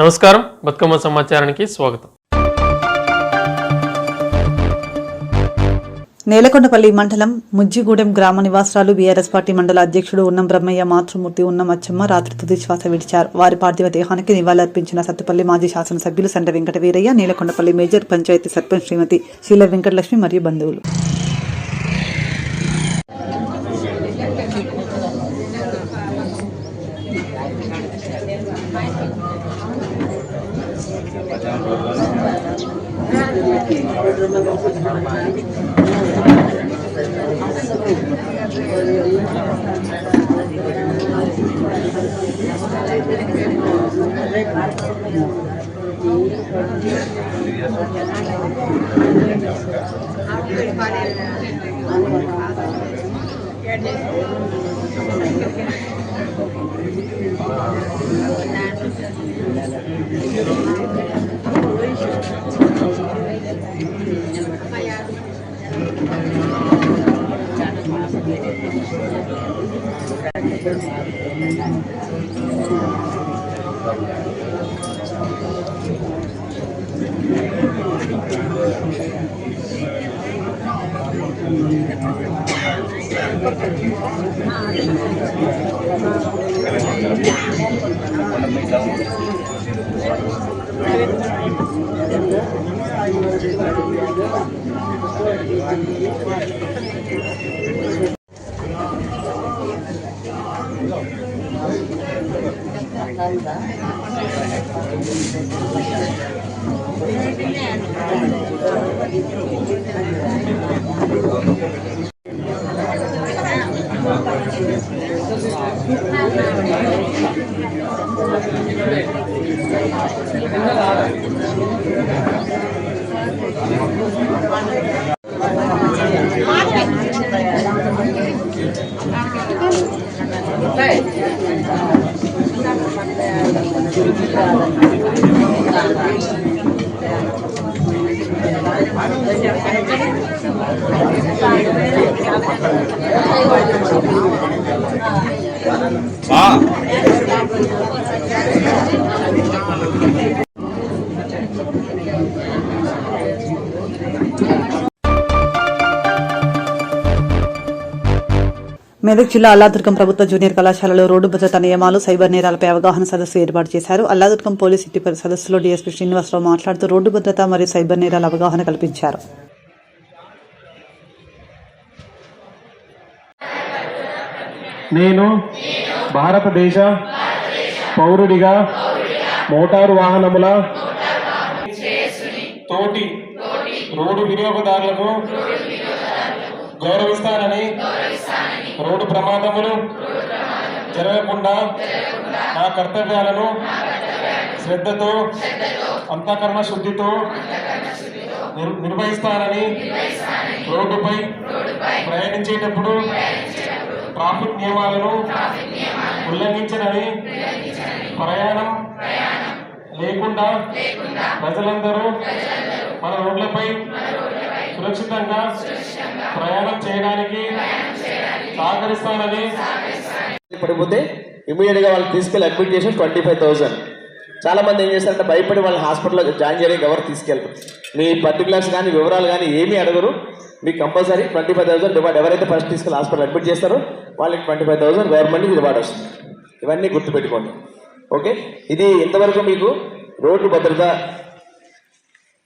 నమస్కారం, బతుకమ్మ సమాచారానికి స్వాగతం. నేలకొండపల్లి మండలం ముజ్జిగూడెం గ్రామ నివాసురాలు బీఆర్ఎస్ పార్టీ మండల అధ్యక్షుడు ఉన్నం బ్రహ్మయ్య, మాతృమూర్తి ఉన్నం అచ్చమ్మ రాత్రి తుది శ్వాస విడిచారు. వారి పార్థివ దేహానికి నివాళులర్పించిన సత్తుపల్లి మాజీ శాసనసభ్యులు సండ వెంకట వీరయ్య, నేలకొండపల్లి మేజర్ పంచాయతీ సర్పంచ్ శ్రీమతి శీల వెంకటలక్ష్మి మరియు బంధువులు. మెదక్ జిల్లా అల్లాదుర్గం ప్రభుత్వ జూనియర్ కళాశాలలో రోడ్డు భద్రతా నియమాలు, సైబర్ నేరాలపై అవగాహన సదస్సు ఏర్పాటు చేశారు. అల్లాదుర్గం పోలీస్ ఇంటి సదస్సులో డీఎస్పీ శ్రీనివాసరావు మాట్లాడుతూ రోడ్డు భద్రత మరియు సైబర్ నేరాల అవగాహన కల్పించారు. నేను భారతదేశ పౌరుడిగా మోటారు వాహనముల తోటి రోడ్డు వినియోగదారులకు గౌరవిస్తానని, రోడ్డు ప్రమాదములు జరగకుండా నా కర్తవ్యాలను శ్రద్ధతో, అంతఃకరణ శుద్ధితో నిర్వహిస్తానని, రోడ్డుపై ప్రయాణించేటప్పుడు ట్రాఫిక్ నియమాలను ఉల్లంఘించనని, ప్రయాణం లేకుండా ప్రజలందరూ మన రోడ్లపై సురక్షితంగా ప్రయాణం చేయడానికి సహకరిస్తానని. పడిపోతే ఇమీడియట్గా వాళ్ళు తీసుకెళ్ళి అడ్మిట్ చేసి 25,000. చాలామంది ఏం చేస్తారంటే భయపడి వాళ్ళు హాస్పిటల్లో జాయిన్ చేయడానికి ఎవరు తీసుకెళ్ళరు. మీ పర్టికులర్స్ కానీ వివరాలు కానీ ఏమీ అడగరు. మీకు కంపల్సరీ 25,000 రివార్డ్. ఎవరైతే ఫస్ట్ తీసుకెళ్ళి హాస్పిటల్ అడ్మిట్ చేస్తారో వాళ్ళకి 25,000 గవర్నమెంట్ రివార్డ్ వస్తుంది. ఇవన్నీ గుర్తుపెట్టుకోండి. ఓకే, ఇది ఇంతవరకు మీకు రోడ్డు భద్రత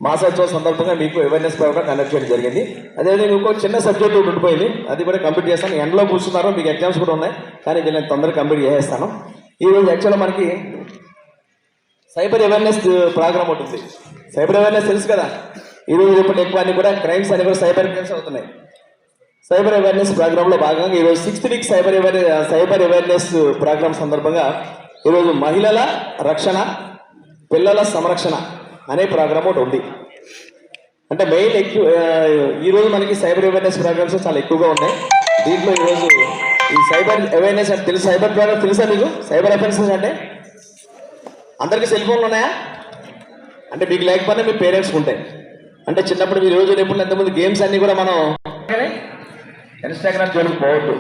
మాసోత్సవం సందర్భంగా మీకు అవేర్నెస్ ప్రోగ్రామ్ కండక్ట్ చేయడం జరిగింది. అదేవిధంగా ఇంకో చిన్న సబ్జెక్ట్ ఉండిపోయింది, అది కూడా కంప్లీట్ చేస్తాను. ఎండ్లో కూర్చున్నారు, మీకు ఎగ్జామ్స్ కూడా ఉన్నాయి, కానీ నేను తొందరగా కంప్లీట్ చేసేస్తాను. ఈరోజు యాక్చువల్గా మనకి సైబర్ అవేర్నెస్ ప్రోగ్రామ్ ఉంటుంది. సైబర్ అవేర్నెస్ తెలుసు కదా, ఈరోజు రేపటి ఎక్కువ అన్ని కూడా క్రైమ్స్ అన్ని కూడా సైబర్ క్రైమ్స్ అవుతున్నాయి. సైబర్ అవేర్నెస్ ప్రోగ్రాంలో భాగంగా ఈరోజు 6th week cyber awareness programme సందర్భంగా ఈరోజు మహిళల రక్షణ, పిల్లల సంరక్షణ అనే ప్రోగ్రామ్ ఒకటి ఉంది. అంటే మెయిన్ ఈరోజు మనకి సైబర్ అవేర్నెస్ ప్రోగ్రామ్స్ చాలా ఎక్కువగా ఉన్నాయి. దీంట్లో ఈరోజు ఈ సైబర్ అవేర్నెస్ అంటే తెలుసు, సైబర్ ప్రోగ్రామ్ తెలుసా మీకు? సైబర్ అవేర్నెస్ అంటే అందరికీ సెల్ ఫోన్లు ఉన్నాయా? అంటే మీకు లేకపోతే మీ పేరెంట్స్కి ఉంటాయి. అంటే చిన్నప్పుడు మీరు రోజు రేపు ఎంతమంది గేమ్స్ అన్నీ కూడా మనం ఇన్స్టాగ్రామ్ జోలికి పోవద్దు.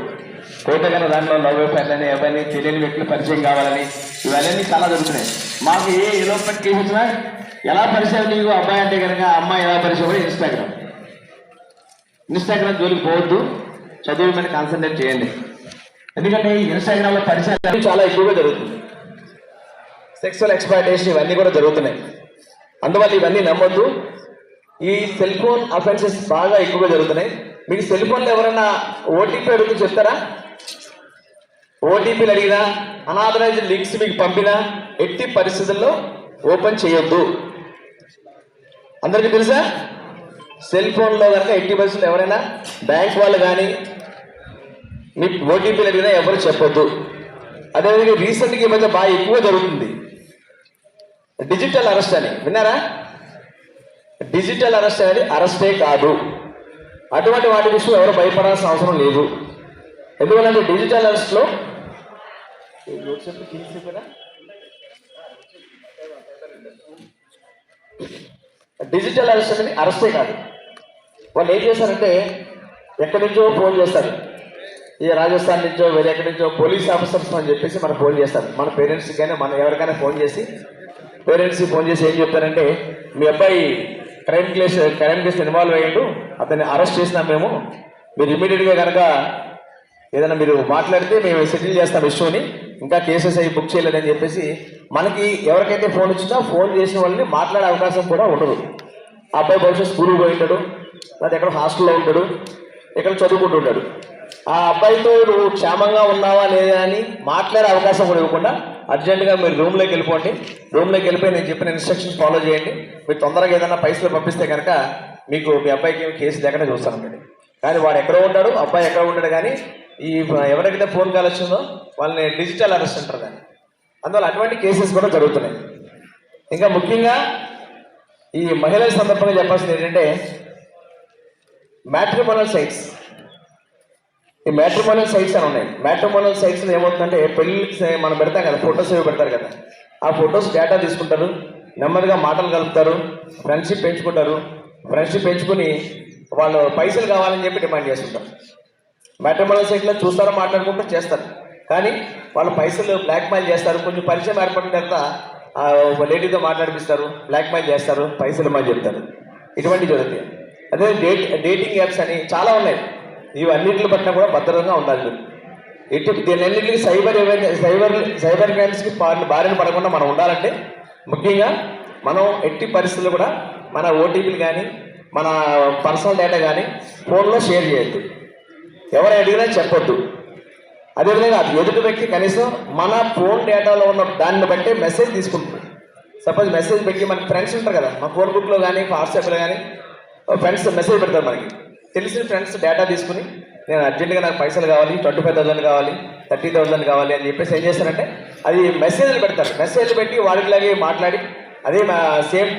కోట కన్నా దాంట్లో లవ్ అఫైర్లని అవన్నీ తెలియని వ్యక్తులు పరిచయం కావాలని ఇవన్నీ చాలా జరుగుతున్నాయి. మాకు ఏ ఎలోప్మెంట్ కేసు వచ్చినా ఎలా పరిచయం నీకు అబ్బాయి అంటే కనుక అమ్మాయి ఎలా పరిచయం కూడా ఇన్స్టాగ్రామ్ జోలికి పోవద్దు, చదువు మీద కాన్సన్ట్రేట్ చేయండి. ఎందుకంటే ఈ ఇన్స్టాగ్రామ్లో పరిచయాలు చాలా ఎక్కువగా జరుగుతుంది. సెక్సువల్ ఎక్స్‌ప్లాయిటేషన్ ఇవన్నీ కూడా జరుగుతున్నాయి. అందువల్ల ఇవన్నీ నమ్మొద్దు. ఈ సెల్ ఫోన్ అఫెన్సెస్ బాగా ఎక్కువగా జరుగుతున్నాయి. మీకు సెల్ ఫోన్లో ఎవరైనా ఓటీపీ అడుగుతూ చెప్తారా? ఓటీపీలు అడిగినా అనాథరైజ్డ్ లింక్స్ మీకు పంపినా ఎట్టి పరిస్థితుల్లో ఓపెన్ చేయొద్దు. అందరికీ తెలుసా? సెల్ ఫోన్లో కనుక ఎట్టి పరిస్థితుల్లో ఎవరైనా బ్యాంక్ వాళ్ళు కానీ మీకు ఓటీపీలు అడిగినా ఎవరు చెప్పొద్దు. అదేవిధంగా రీసెంట్గా ఈ మధ్య బాగా ఎక్కువ జరుగుతుంది డిజిటల్ అరెస్ట్ అని. విన్నారా? డిజిటల్ అరెస్ట్ అనేది అరెస్టే కాదు. అటువంటి వాటి విషయం ఎవరు భయపడాల్సిన అవసరం లేదు. ఎందుకంటే డిజిటల్ అరెస్ట్లో డిజిటల్ అరెస్ట్ అనేది అరెస్టే కాదు. వాళ్ళు ఏం చేస్తారంటే ఎక్కడి నుంచో ఫోన్ చేస్తారు, ఈ రాజస్థాన్ నుంచో వేరే ఎక్కడి నుంచో పోలీస్ ఆఫీసర్స్ అని చెప్పేసి మనకు ఫోన్ చేస్తారు. మన పేరెంట్స్కి కానీ మన ఎవరికైనా ఫోన్ చేసి ఏం చెప్తారంటే మీ అబ్బాయి క్రైమ్ కేసు ఇన్వాల్వ్ అయ్యాడు, అతన్ని అరెస్ట్ చేసినాం మేము, మీరు ఇమీడియట్గా కనుక ఏదైనా మీరు మాట్లాడితే మేము సెటిల్ చేస్తాం ఇష్యూని, ఇంకా కేసెస్ అవి బుక్ చేయలేదని చెప్పేసి మనకి ఎవరికైతే ఫోన్ వచ్చినా ఫోన్ చేసిన వాళ్ళని మాట్లాడే అవకాశం కూడా ఉండదు. ఆ అబ్బాయి భవిష్యత్తు స్కూల్కి పోయి ఉంటాడు, లేదా ఎక్కడ హాస్టల్లో ఉంటాడు, ఎక్కడ చదువుకుంటూ ఉంటాడు. ఆ అబ్బాయితో నువ్వు క్షేమంగా ఉన్నావా లేదా అని మాట్లాడే అవకాశం కూడా ఇవ్వకుండా అర్జెంటుగా మీరు రూమ్లోకి వెళ్ళిపోండి. రూమ్లోకి వెళ్ళిపోయి నేను చెప్పిన ఇన్స్ట్రక్షన్స్ ఫాలో చేయండి. మీరు తొందరగా ఏదైనా పైసలు పంపిస్తే కనుక మీకు మీ అబ్బాయికి కేసు లేకుండా చూస్తానండి. కానీ వాడు ఎక్కడో ఉంటాడు, అబ్బాయి ఎక్కడ ఉంటాడు, కానీ ఈ ఎవరికైతే ఫోన్ కాల్ వచ్చిందో వాళ్ళని డిజిటల్ అరెస్ట్ అంటారు దాన్ని. అందువల్ల అటువంటి కేసెస్ కూడా జరుగుతున్నాయి. ఇంకా ముఖ్యంగా ఈ మహిళల సందర్భంగా చెప్పాల్సింది ఏంటంటే మ్యాట్రిమోనల్ సైట్స్. ఈ మ్యాట్రిమోనల్ సైట్స్ అని ఉన్నాయి. మ్యాట్రిమోనల్ సైట్స్ ఏమవుతుందంటే పెళ్ళికి మనం పెడతాం కదా, ఫొటోస్ ఏవి పెడతారు కదా, ఆ ఫొటోస్ డేటా తీసుకుంటారు, నెమ్మదిగా మాటలు కలుపుతారు, ఫ్రెండ్షిప్ పెంచుకుంటారు. ఫ్రెండ్షిప్ పెంచుకుని వాళ్ళు పైసలు కావాలని చెప్పి డిమాండ్ చేస్తుంటారు. మ్యాట్రిమోనల్ సైట్లో చూస్తారో మాట్లాడుకుంటూ చేస్తారు, కానీ వాళ్ళు పైసలు బ్లాక్మెయిల్ చేస్తారు. కొంచెం పరిచయం ఏర్పడిన తర్వాత లేడీతో మాట్లాడిపిస్తారు, బ్లాక్మెయిల్ చేస్తారు, పైసలు ఇమ్మని చెప్తారు. ఇటువంటివి జరుగుతాయి. అదే డేటింగ్ యాప్స్ అని చాలా ఉన్నాయి. ఇవన్నింటిని పట్ల కూడా భద్రంగా ఉండాలి. దీనన్నింటికి సైబర్ క్రైమ్స్కి బారిన పడకుండా మనం ఉండాలంటే ముఖ్యంగా మనం ఎట్టి పరిస్థితుల్లో కూడా మన ఓటీపీలు కానీ మన పర్సనల్ డేటా కానీ ఫోన్లో షేర్ చేయొద్దు. ఎవరు అడిగినా చెప్పొద్దు. అదేవిధంగా ఎదుటి వ్యక్తి కనీసం మన ఫోన్ డేటాలో ఉన్న దాన్ని బట్టే మెసేజ్ తీసుకుంటుంది. సపోజ్ మెసేజ్ పెట్టి మనకి ఫ్రెండ్స్ ఉంటారు కదా, మా ఫోన్ బుక్లో కానీ వాట్సాప్లో కానీ ఫ్రెండ్స్ మెసేజ్ పెడతారు. మనకి తెలిసిన ఫ్రెండ్స్ డేటా తీసుకుని నేను అర్జెంటుగా నాకు పైసలు కావాలి, 25,000 కావాలి, 30,000 కావాలి అని చెప్పేసి ఏం చేస్తారంటే అది మెసేజ్లు పెడతారు. మెసేజ్లు పెట్టి వాడిలాగే మాట్లాడి అదే సేమ్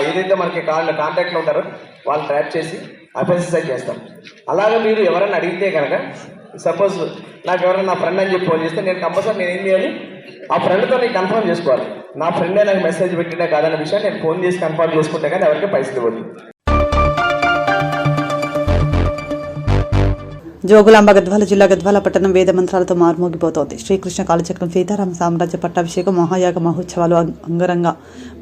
ఏదైతే మనకి కాంటాక్ట్లో ఉంటారో వాళ్ళు ట్రాప్ చేసి అఫెన్సెస్ చేస్తాం. అలాగే మీరు ఎవరైనా అడిగితే కనుక సపోజ్ నాకు ఎవరైనా నా ఫ్రెండ్ అని చెప్పి ఫోన్ చేస్తే నేను కంపల్సరీ నేను ఏం చేయాలి, ఆ ఫ్రెండ్తో నేను కన్ఫర్మ్ చేసుకోవాలి. నా ఫ్రెండే నాకు మెసేజ్ పెట్టినా కాదన్న విషయాన్ని నేను ఫోన్ చేసి కన్ఫర్మ్ చేసుకుంటే కానీ ఎవరికి పైసలు ఇవ్వద్దు. జోగులాంబ గద్వాల జిల్లా గద్వాల పట్టణం వేద మంత్రాలతో మార్మోగిపోతోంది. శ్రీకృష్ణ కాలచక్రం సీతారామ సామ్రాజ్య పట్టాభిషేకం మహాయాగ మహోత్సవాలు అంగరంగ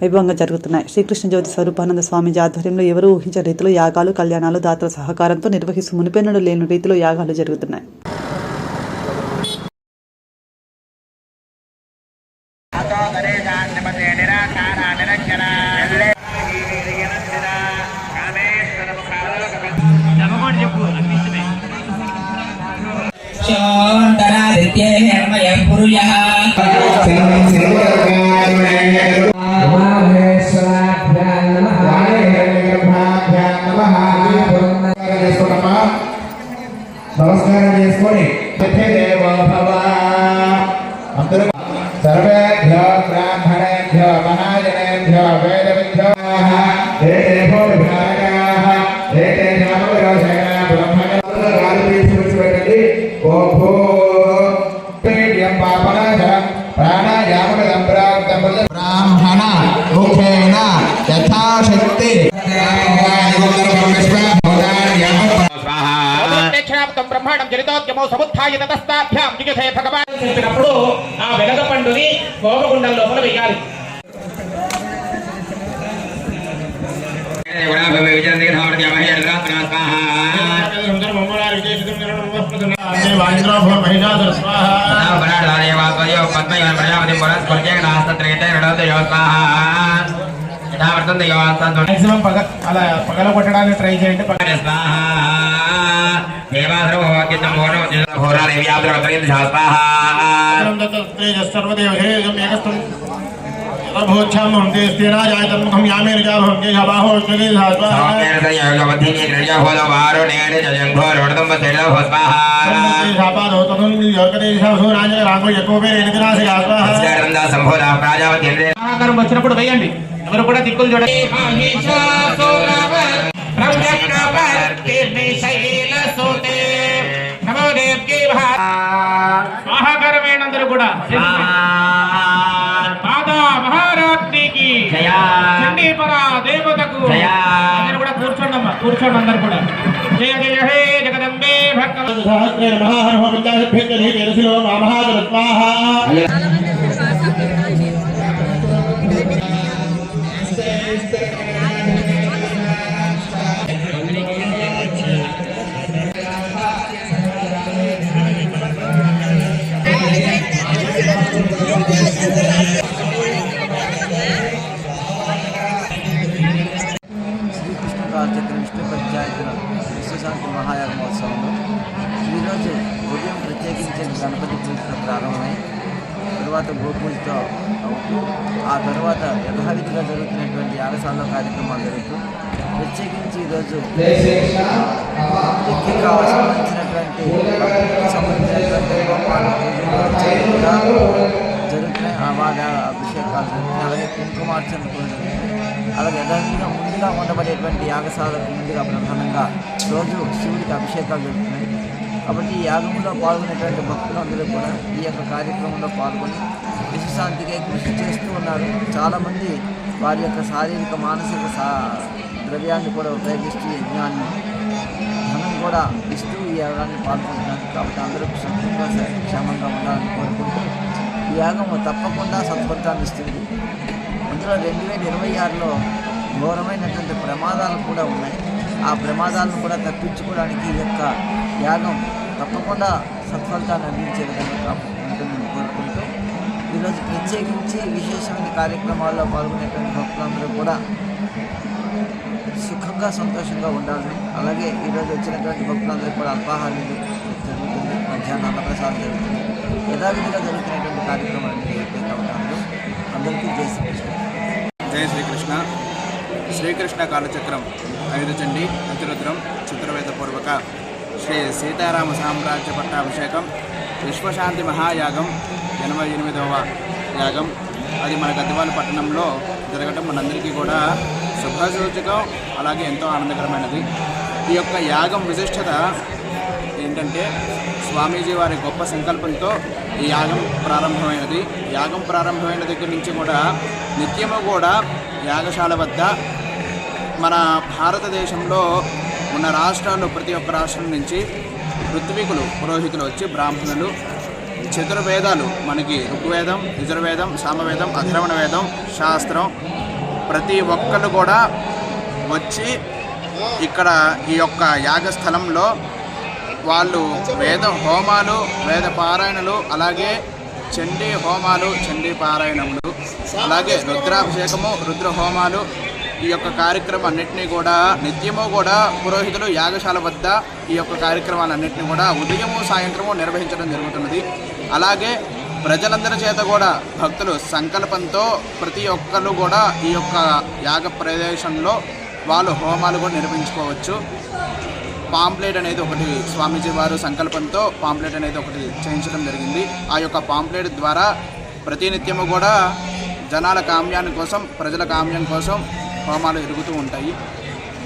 వైభవంగా జరుగుతున్నాయి. శ్రీకృష్ణ జ్యోతి స్వరూపానంద స్వామి ఆధ్వర్యంలో ఎవరూ ఊహించే రీతిలో యాగాలు, కళ్యాణాలు దాతల సహకారంతో నిర్వహిస్తూ మునిపెన్నడూ లేని రీతిలో యాగాలు జరుగుతున్నాయి. నమస్కారం చేసుకొని సర్వేభ్యో బ్రాహ్మణేభ్యో మహాజనేభ్యో వేదవిద్యో ప్రాణాయామ జనితోద్యమో సముత్థాయ తతస్తాభ్యాం నిగతే భగవాన్ చెప్పినప్పుడు ఆ వెలగ పండుని హోమగుండం లోపల వేయాలి. మాక్సిమం అలా పగల కొట్టడానికి ట్రై చేయండి. వచ్చినప్పుడు వేయండి. ఎవరు కూడా దిక్కులు చూడండి. స్వాహాకారమైనందరూ కూడా మాతా మహారాజ్ఞికి చండీపరా దేవతకు అందరూ కూడా కూర్చోండమ్మా, కూర్చోండి అందరు కూడా. జయ జయ హే జగదంబే శ్రీకృష్ణ విష్ణు పంచాయతీల విశ్వశాంతి మహాయాగ మహోత్సవంలో ఈరోజు ఉదయం ప్రత్యేకించిన గణపతి పూజతో ప్రారంభమై తరువాత గోపూజతో అవుతూ ఆ తర్వాత యథావిధిగా జరుగుతున్నటువంటి యాగశాల కార్యక్రమాలు జరుగుతూ ప్రత్యేకించి ఈరోజు సంబంధించినటువంటి హోమాలు జరుగుతున్నాయి. వాటి అభిషేకాలు జరుగుతున్నాయి. అలాగే కుంకుమార్చన కూడా జరుగుతున్నాయి. అలాగే యథావిధిగా ముందుగా ఉండబడేటువంటి యాగశాలకు ముందుగా ప్రధానంగా రోజు శివుడికి అభిషేకాలు జరుగుతున్నాయి. కాబట్టి ఈ యాగంలో పాల్గొనేటువంటి భక్తులందరూ కూడా ఈ యొక్క కార్యక్రమంలో పాల్గొని విశ్వశాంతికి కృషి చేస్తూ ఉన్నారు. చాలామంది వారి యొక్క శారీరక మానసిక ద్రవ్యాన్ని కూడా ఉపయోగిస్తూ యజ్ఞాన్ని ధనం కూడా ఇస్తూ ఈ యాగాన్ని పాల్గొంటున్నారు. కాబట్టి అందరూ సుఖంగా క్షేమంగా ఉండాలని కోరుకుంటూ ఈ యాగం తప్పకుండా సత్ఫలితాన్ని ఇస్తుంది. అందులో 2026లో ఘోరమైనటువంటి ప్రమాదాలు కూడా ఉన్నాయి. ఆ ప్రమాదాలను కూడా తప్పించుకోవడానికి ఈ యొక్క యాగం తప్పకుండా సత్ఫలితాన్ని అందించే విధంగా ఉంటుందని కోరుకుంటూ ఈరోజు ప్రత్యేకించి విశేషమైన కార్యక్రమాల్లో పాల్గొనేటువంటి భక్తులందరూ కూడా సుఖంగా సంతోషంగా ఉండాలని, అలాగే ఈరోజు వచ్చినటువంటి భక్తులందరూ కూడా అల్పాహారం జరుగుతుంది, మధ్యాహ్న అన్నప్రసాదం జరుగుతుంది, యథావిధిగా జరుగుతున్నటువంటి కార్యక్రమాలు జరుగుతాయి. కాబట్టి అందరికీ జై శ్రీకృష్ణ. జై శ్రీకృష్ణ. శ్రీకృష్ణ కాలచక్రం 5 చండీ అతిరుద్రం చిత్రవేదపూర్వక శ్రీ సీతారామ సామ్రాజ్య పట్టాభిషేకం విశ్వశాంతి మహాయాగం 88వ యాగం. అది మన గద్వాల పట్టణంలో జరగటం మనందరికీ కూడా శుభసూచకం, అలాగే ఎంతో ఆనందకరమైనది. ఈ యొక్క యాగం విశిష్టత ఏంటంటే స్వామీజీ వారి గొప్ప సంకల్పంతో ఈ యాగం ప్రారంభమైనది. యాగం ప్రారంభమైన దగ్గర నుంచి కూడా నిత్యము కూడా యాగశాల వద్ద మన భారతదేశంలో ఉన్న రాష్ట్రాల్లో ప్రతి ఒక్క రాష్ట్రం నుంచి ఋత్వికులు పురోహితులు వచ్చి బ్రాహ్మణులు చతుర్వేదాలు మనకి ఋగ్వేదం, యజుర్వేదం, సామవేదం, అథర్వణ వేదం, శాస్త్రం ప్రతి ఒక్కరు కూడా వచ్చి ఇక్కడ ఈ యొక్క యాగస్థలంలో వాళ్ళు వేద హోమాలు, వేద పారాయణలు, అలాగే చండీ హోమాలు, చండీ పారాయణములు, అలాగే రుద్రాభిషేకము, రుద్ర హోమాలు, ఈ యొక్క కార్యక్రమాలన్నింటినీ కూడా నిత్యము కూడా పురోహితులు యాగశాల వద్ద ఈ యొక్క కార్యక్రమాలన్నింటినీ కూడా ఉదయము సాయంత్రము నిర్వహించడం జరుగుతున్నది. అలాగే ప్రజలందరి చేత కూడా భక్తులు సంకల్పంతో ప్రతి ఒక్కరు కూడా ఈ యొక్క యాగ ప్రదేశంలో వాళ్ళు హోమాలు కూడా నిర్వహించుకోవచ్చు. పాంప్లెట్ అనేది ఒకటి స్వామీజీ వారు సంకల్పంతో పాంప్లెట్ అనేది ఒకటి చేయించడం జరిగింది. ఆ యొక్క పాంప్లెట్ ద్వారా ప్రతినిత్యము కూడా జనాల కామ్యాన్ని కోసం, ప్రజల కామ్యం కోసం హోమాలు జరుగుతూ ఉంటాయి.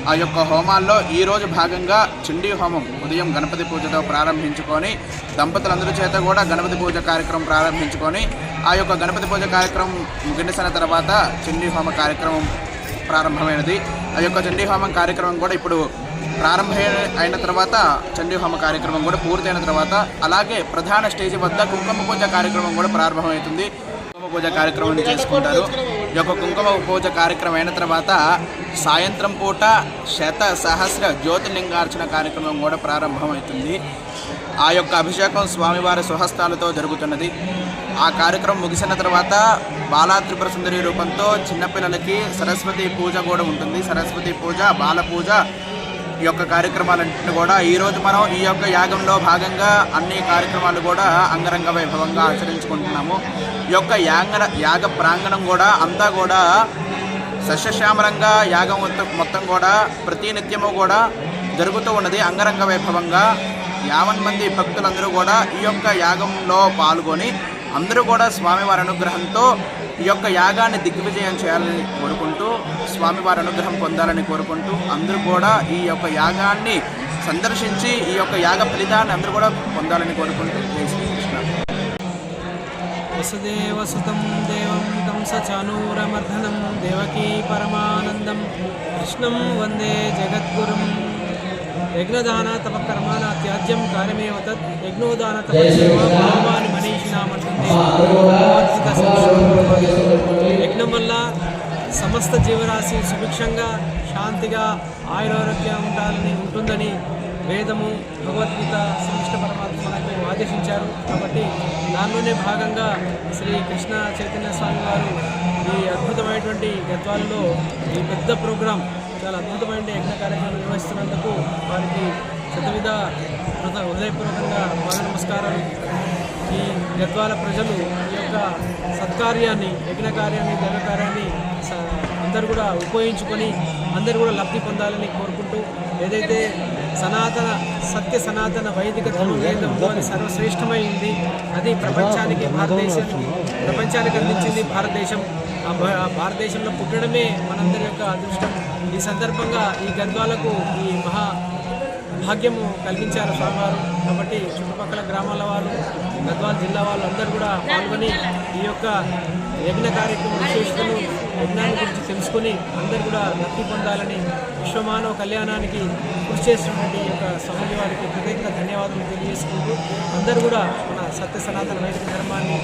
ఆ యొక్క హోమాల్లో ఈరోజు భాగంగా చండీ హోమం ఉదయం గణపతి పూజతో ప్రారంభించుకొని దంపతులందరి చేత కూడా గణపతి పూజ కార్యక్రమం ప్రారంభించుకొని ఆ యొక్క గణపతి పూజ కార్యక్రమం ముగిసిన తర్వాత చండీ హోమ కార్యక్రమం ప్రారంభమైనది. ఆ యొక్క చండీ హోమం కార్యక్రమం కూడా ఇప్పుడు ప్రారంభ అయిన తర్వాత చండీ హోమ కార్యక్రమం కూడా పూర్తయిన తర్వాత అలాగే ప్రధాన స్టేజ్ వద్ద కుంకుమ పూజ కార్యక్రమం కూడా ప్రారంభమవుతుంది. కుంకుమ పూజ కార్యక్రమం చేసుకుంటారు. ఈ యొక్క కుంకుమ పూజ కార్యక్రమం అయిన తర్వాత సాయంత్రం పూట సహస్ర జ్యోతిర్లింగార్చన కార్యక్రమం కూడా ప్రారంభమవుతుంది. ఆ యొక్క అభిషేకం స్వామివారి స్వహస్తాలతో జరుగుతున్నది. ఆ కార్యక్రమం ముగిసిన తర్వాత బాలా త్రిపుర సుందరి రూపంతో చిన్నపిల్లలకి సరస్వతి పూజ కూడా ఉంటుంది. సరస్వతి పూజ, బాల పూజ ఈ యొక్క కార్యక్రమాలన్నింటినీ కూడా ఈరోజు మనం ఈ యొక్క యాగంలో భాగంగా అన్ని కార్యక్రమాలు కూడా అంగరంగ వైభవంగా ఆచరించుకుంటున్నాము. ఈ యొక్క యాగ ప్రాంగణం కూడా అంతా కూడా సస్యశ్యామలంగా యాగం మొత్తం కూడా ప్రతినిత్యము కూడా జరుగుతూ ఉన్నది అంగరంగ వైభవంగా. 50 మంది భక్తులందరూ కూడా ఈ యొక్క యాగంలో పాల్గొని అందరూ కూడా స్వామివారి అనుగ్రహంతో ఈ యొక్క యాగాన్ని దిగ్విజయం చేయాలని కోరుకుంటూ, స్వామివారి అనుగ్రహం పొందాలని కోరుకుంటూ అందరూ కూడా ఈ యొక్క యాగాన్ని సందర్శించి ఈ యొక్క యాగ ఫలితాన్ని అందరూ కూడా పొందాలని కోరుకుంటూ జై శ్రీకృష్ణ. వసుదేవసుతం దేవం కంసచానూరమర్దనం దేవకీ పరమానందం కృష్ణం వందే జగద్గురుం. యజ్ఞదాన తప కర్మాణ త్యాజ్యం కార్యమేవ తత్ యజ్ఞోదాన తప సేవాని మనీషినామంటుంది. యజ్ఞం వల్ల సమస్త జీవరాశి సుభిక్షంగా శాంతిగా ఆయురారోగ్యం ఉంటుందని వేదము, భగవద్గీత, శ్రీకృష్ణ పరమాత్మ మనకు ఆదేశించారు. కాబట్టి దానిలోనే భాగంగా శ్రీ కృష్ణ చైతన్య స్వామి వారు ఈ అద్భుతమైనటువంటి గద్వాలలో ఈ పెద్ద ప్రోగ్రాం, చాలా అద్భుతమైన యజ్ఞ కార్యక్రమాలు నిర్వహిస్తున్నందుకు వారికి శతవిధ హృదయపూర్వకంగా పాద నమస్కారాలు. ఈ గద్వాల ప్రజలు ఈ యొక్క సత్కార్యాన్ని, యజ్ఞ కార్యాన్ని, దైవ కార్యాన్ని అందరూ కూడా ఉపయోగించుకొని అందరూ కూడా లబ్ధి పొందాలని కోరుకుంటూ, ఏదైతే సత్య సనాతన వైదిక ధర్మం ఏదో అది సర్వశ్రేష్టమైంది, అది ప్రపంచానికి అందించింది భారతదేశం. ఆ భారతదేశంలో పుట్టడమే మనందరి యొక్క అదృష్టం. ఈ సందర్భంగా ఈ గద్వాలకు ఈ మహా భాగ్యము కల్పించారు స్వామివారు. కాబట్టి చుట్టుపక్కల గ్రామాల వాళ్ళు, గద్వాల జిల్లా వాళ్ళు అందరూ కూడా పాల్గొని ఈ యొక్క యజ్ఞ కార్యక్రమం విశేషతలు, యజ్ఞాన్ని గురించి తెలుసుకొని అందరూ కూడా లబ్ధి పొందాలని, విశ్వమానవ కళ్యాణానికి కృషి చేసినటువంటి ఈ యొక్క స్వామి వారికి ప్రత్యేకంగా ధన్యవాదాలు తెలియజేసుకుంటూ అందరూ కూడా మన సత్య సనాతన వైదిక ధర్మాన్ని,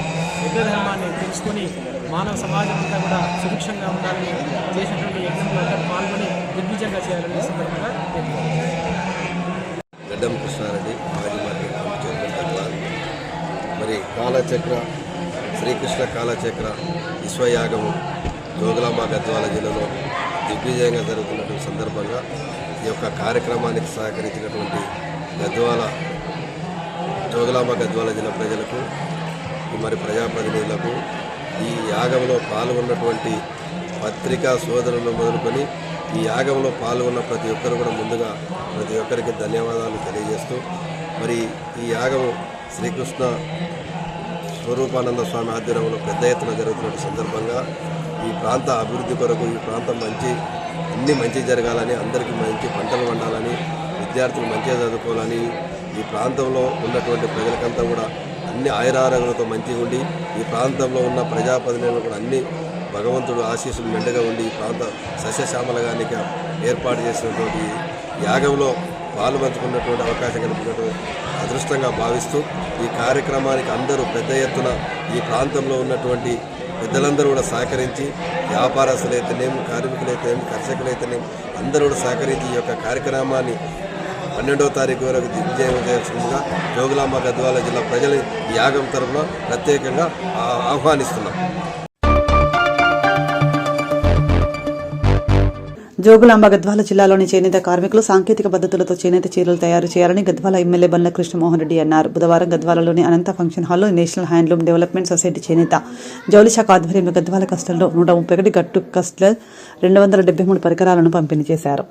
యజ్ఞ ధర్మాన్ని తెలుసుకొని మానవ సమాజం అంతా కూడా సుభిక్షంగా ఉండాలని చేసినటువంటి యజ్ఞంలో అందరూ పాల్గొని దిగ్విజయంగా చేయాలని సందర్భంగా గడ్డం కృష్ణారెడ్డి, మాజీ మార్కెట్ కమిటీ చైర్మన్ గద్వాల్. మరి కాలచక్ర శ్రీకృష్ణ కాలచక్ర విశ్వయాగము జోగులాంబ గద్వాల జిల్లాలో దిగ్విజయంగా జరుగుతున్నటువంటి సందర్భంగా ఈ యొక్క కార్యక్రమానికి సహకరించినటువంటి జోగులాంబ గద్వాల జిల్లా ప్రజలకు, మరి ప్రజాప్రతినిధులకు, ఈ యాగంలో పాల్గొన్నటువంటి పత్రికా సోదరులు మొదలుకొని ఈ యాగంలో పాల్గొన్న ప్రతి ఒక్కరు కూడా ముందుగా ప్రతి ఒక్కరికి ధన్యవాదాలు తెలియజేస్తూ, మరి ఈ యాగము శ్రీకృష్ణ స్వరూపానంద స్వామి ఆధ్వర్యంలో పెద్ద ఎత్తున జరుగుతున్న సందర్భంగా ఈ ప్రాంత అభివృద్ధి కొరకు, ఈ ప్రాంతం అన్ని మంచి జరగాలని, అందరికీ మంచి పంటలు పండాలని, విద్యార్థులు మంచిగా చదువుకోవాలని, ఈ ప్రాంతంలో ఉన్నటువంటి ప్రజలకంతా కూడా అన్ని ఆయురారోగ్యాలతో మంచిగా ఉండి, ఈ ప్రాంతంలో ఉన్న ప్రజాప్రతినిధులు కూడా అన్ని భగవంతుడు ఆశీస్సులు మెండుగా ఉండి ఈ ప్రాంత సస్యశ్యామలగానికి ఏర్పాటు చేసినటువంటి యాగంలో పాల్పంచుకున్నటువంటి అవకాశం కల్పించినటువంటి అదృష్టంగా భావిస్తూ ఈ కార్యక్రమానికి అందరూ పెద్ద ఎత్తున ఈ ప్రాంతంలో ఉన్నటువంటి పెద్దలందరూ కూడా సహకరించి, వ్యాపారస్తులైతేనేమి, కార్మికులైతేనేమి, కర్షకులైతేనేమి అందరూ కూడా సహకరించి ఈ యొక్క కార్యక్రమాన్ని 12వ తారీఖు వరకు దిగ్విజయం చేయాల్సిందిగా జోగులాంబ గద్వాల జిల్లా ప్రజలు ఈ యాగం తరఫున ప్రత్యేకంగా ఆహ్వానిస్తున్నాం. జోగులాంబ గద్వాల జిల్లాలోని చేనేత కార్మికులు సాంకేతిక పద్ధతులతో చేనేత చీరలు తయారు చేయాలని గద్వాల ఎమ్మెల్యే బండ్ల కృష్ణమోహన్ రెడ్డి అన్నారు. బుధవారం గద్వాలలోని అనంత ఫంక్షన్ హాల్లో నేషనల్ హ్యాండ్లూమ్ డెవలప్మెంట్ సొసైటీ చేనేత జౌళి శాఖ ఆధ్వర్యంలో గద్వాల కస్టల్లో 131 గట్టు కస్టలర్ 273 పరికరాలను పంపిణీ చేశారు.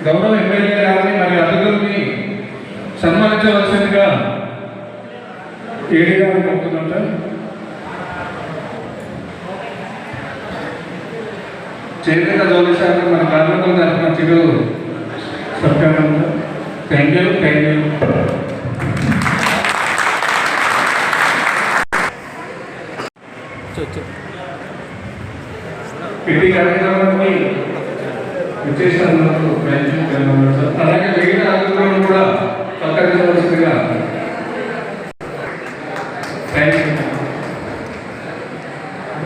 గౌరవ ఎమ్మెల్యే గారిని మరియు అతిథుల్ని సన్మానించవలసిందిగా ఏడీగా కోరుతున్నాం సార్. చేనేత జౌళి శాఖ మన కార్మికుల తరఫున చిరు సత్కారం సార్. Thank you. ఇటు కార్యక్రమానికి విశేషాలకు అలాగే మిగతా ఆందోళనలు కూడా సహకరించవలసిందిగా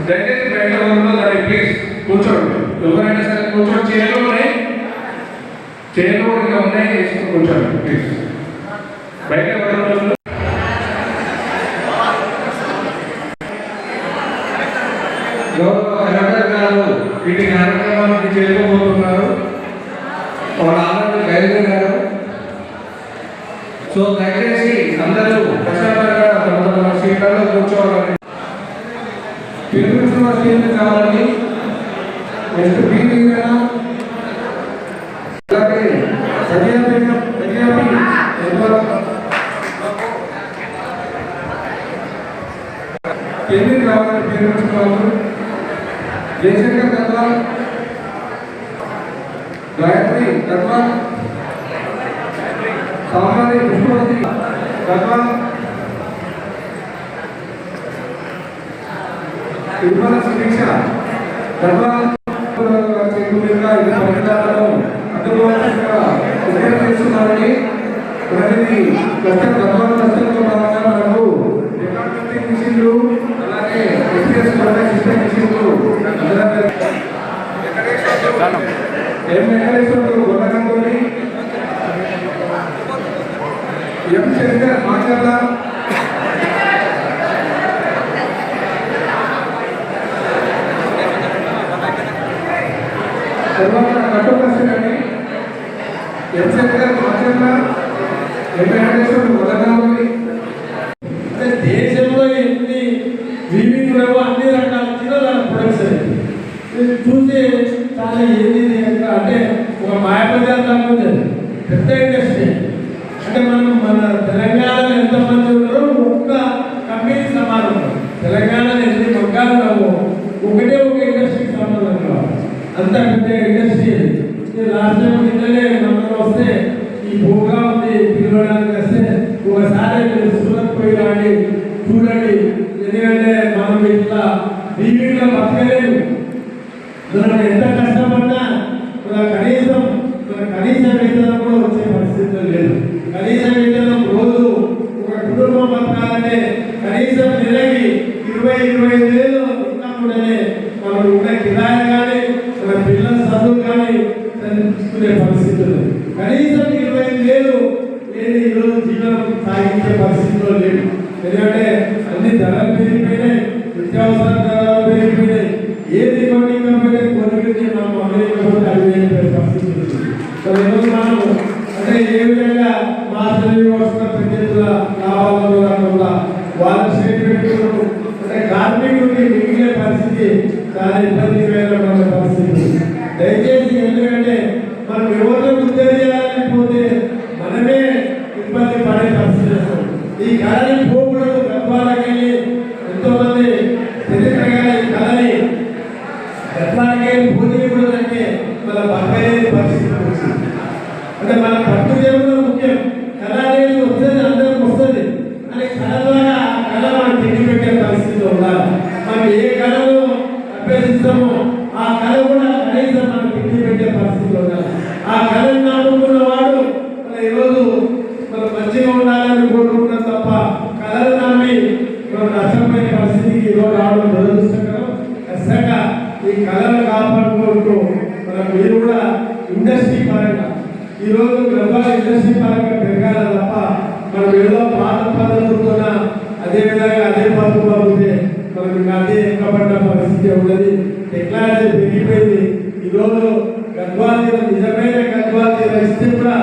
దయచేసి బయట దాన్ని ప్లీజ్ కూర్చోండి. ఎవరైనా సరే కూర్చోండి. చైర్లు ఉన్నాయి, వేసుకుని కూర్చోండి ప్లీజ్. బయట కలెక్టర్ గారు వీటి కార్యక్రమానికి చేరుకోబోతున్నారు. వాళ్ళ ఆనంద గైడ్ గారు. సో దయచేసి అందరూ ప్రశాంతంగా తమ తమ సీట్లలో కూర్చోవాలని పిలుపుతున్న సీట్లు కావాలని నెక్స్ట్ బీవీ అలాగే ఎన్ని కావాలని పిలుపుతున్నారు. జయశంకర్ గద్వాల్, గాయత్రి గద్వాల్, సామాన్య పుష్పవతి గద్వాల్, తిరుమల శిరీష గద్వాల్ చేస్తున్నారని ప్రతిదీ గద్వాల్ కష్టంతో భాగంగా మనకు రికార్డింగ్ మిషన్లు అలాగే ఎస్పీఎస్ సిస్టమ్ మిషన్లు వెంకటేశ్వరుడు గొల్లకంటోని శంకర్ మాచర్ల తర్వాత కట్టుకష్టని శంకర్ మాచర్ల వెంకటేశ్వరుడు గొల్లకంటోని. దేశంలో ఎన్ని వివిధ అన్ని రకాల కిలోల ప్రొడక్షన్ చూసి చాలా ఏది అంటే ఒక మాయాబజార్ లాగా ఉంది. పెద్ద ఇండస్ట్రీ అంటే మన తెలంగాణలో ఎంతమంది ఉన్నారో ఒక్క కంపెనీ సమానం. తెలంగాణలో ఎన్ని మగ్గాలు ఉన్నామో ఒకటే ఒక ఇండస్ట్రీకి సంబంధం కావాలి. అంత పెద్ద ఇండస్ట్రీ. లాస్ట్ టైం నిన్ననే మనం వస్తే ఈ భూగా ఉంది పిలవడానికి వస్తే ఒకసారి మీరు సూరత్ పోయి రాండి చూడండి. ఎందుకంటే మనం ఇట్లా దీవిలో బతకలేదు. మనం ఎంత కష్టపడ్డా కనీస వేతనం కూడా వచ్చే పరిస్థితులు లేదు. కనీస వేతనం రోజు ఒక కుటుంబం బతకాలంటే కనీసం నెలకి 20-25 వేలు ఇన్కమ్ ఉంటేనే మనం ఉన్న కిరాయి కానీ మన పిల్లల చదువు కానీ చదివించుకునే పరిస్థితులు. కనీసం 25 వేలు లేని ఈరోజు జీవనం సాగించే పరిస్థితిలో లేదు. ఎందుకంటే అన్ని ధరలు పెరిగిపోయినాయి, నిత్యావసర ధరలు పెరిగిపోయినాయి. ఏది కొన్ని కోరికకి మనం అమెరికా అడిగిపోయే పరిస్థితి. ఈరోజు మనం అంటే ఏ విధంగా మాస్టర్ వ్యవస్థ ప్రత్యేక లాభాలలో కాకుండా వాళ్ళ స్టేట్మెంట్ అంటే కార్మికుడికి మిగిలిన పరిస్థితి చాలా ఇబ్బందికరమైన పరిస్థితి. దయచేసి ఎందుకంటే మనం ఎవరిలో ఉద్యోగం చేయాలని పోతే మనమే ఇబ్బంది పడే పరిస్థితి వస్తుంది. ఈ కళని పోకూడదు. గద్వాలకి ఎంతో మంది చరిత్రగా ఈ కళని గద్వాలకి పోనీయకూడదంటే మన పక్కలేని పరిస్థితి వచ్చింది. అంటే మన పట్టు దేవుడు ముఖ్యం. కళ అనేది వస్తుంది, అందరికి వస్తుంది అని కళ ద్వారా ఆ కళ మనం తిండి పెట్టే పరిస్థితిలో ఉండాలి. మనం ఏ కళను అభ్యసిస్తామో ఆ కళ కూడా కనీసం మనం తిండి పెట్టే పరిస్థితిలో ఉండాలి. ఆ కళను నమ్ముకున్న వాడు ఈరోజు మనం మంచిగా ఉండాలని కోరుకుంటాం తప్ప కళలు నమ్మి మనం నష్టపోయే పరిస్థితికి ఈరోజు రావడం దురదృష్టకరం. ఖచ్చితంగా ఈ కళను కాపాడుకుంటూ మీరు కూడా ఇండస్ట్రీ పరంగా ఈరోజు గద్వాల ఇండస్ట్రీ పరంగా పెరగాలి తప్ప మనం ఏదో పాత పద్ధతులతో అదేవిధంగా అదే పద్ధతి బాగుంటే మనకి అదే ఎక్కబడ్డ పరిస్థితి ఉన్నది. టెక్నాలజీ పెరిగిపోయింది. ఈరోజు గద్వాల నిజమైన గద్వాల ఇస్తే కూడా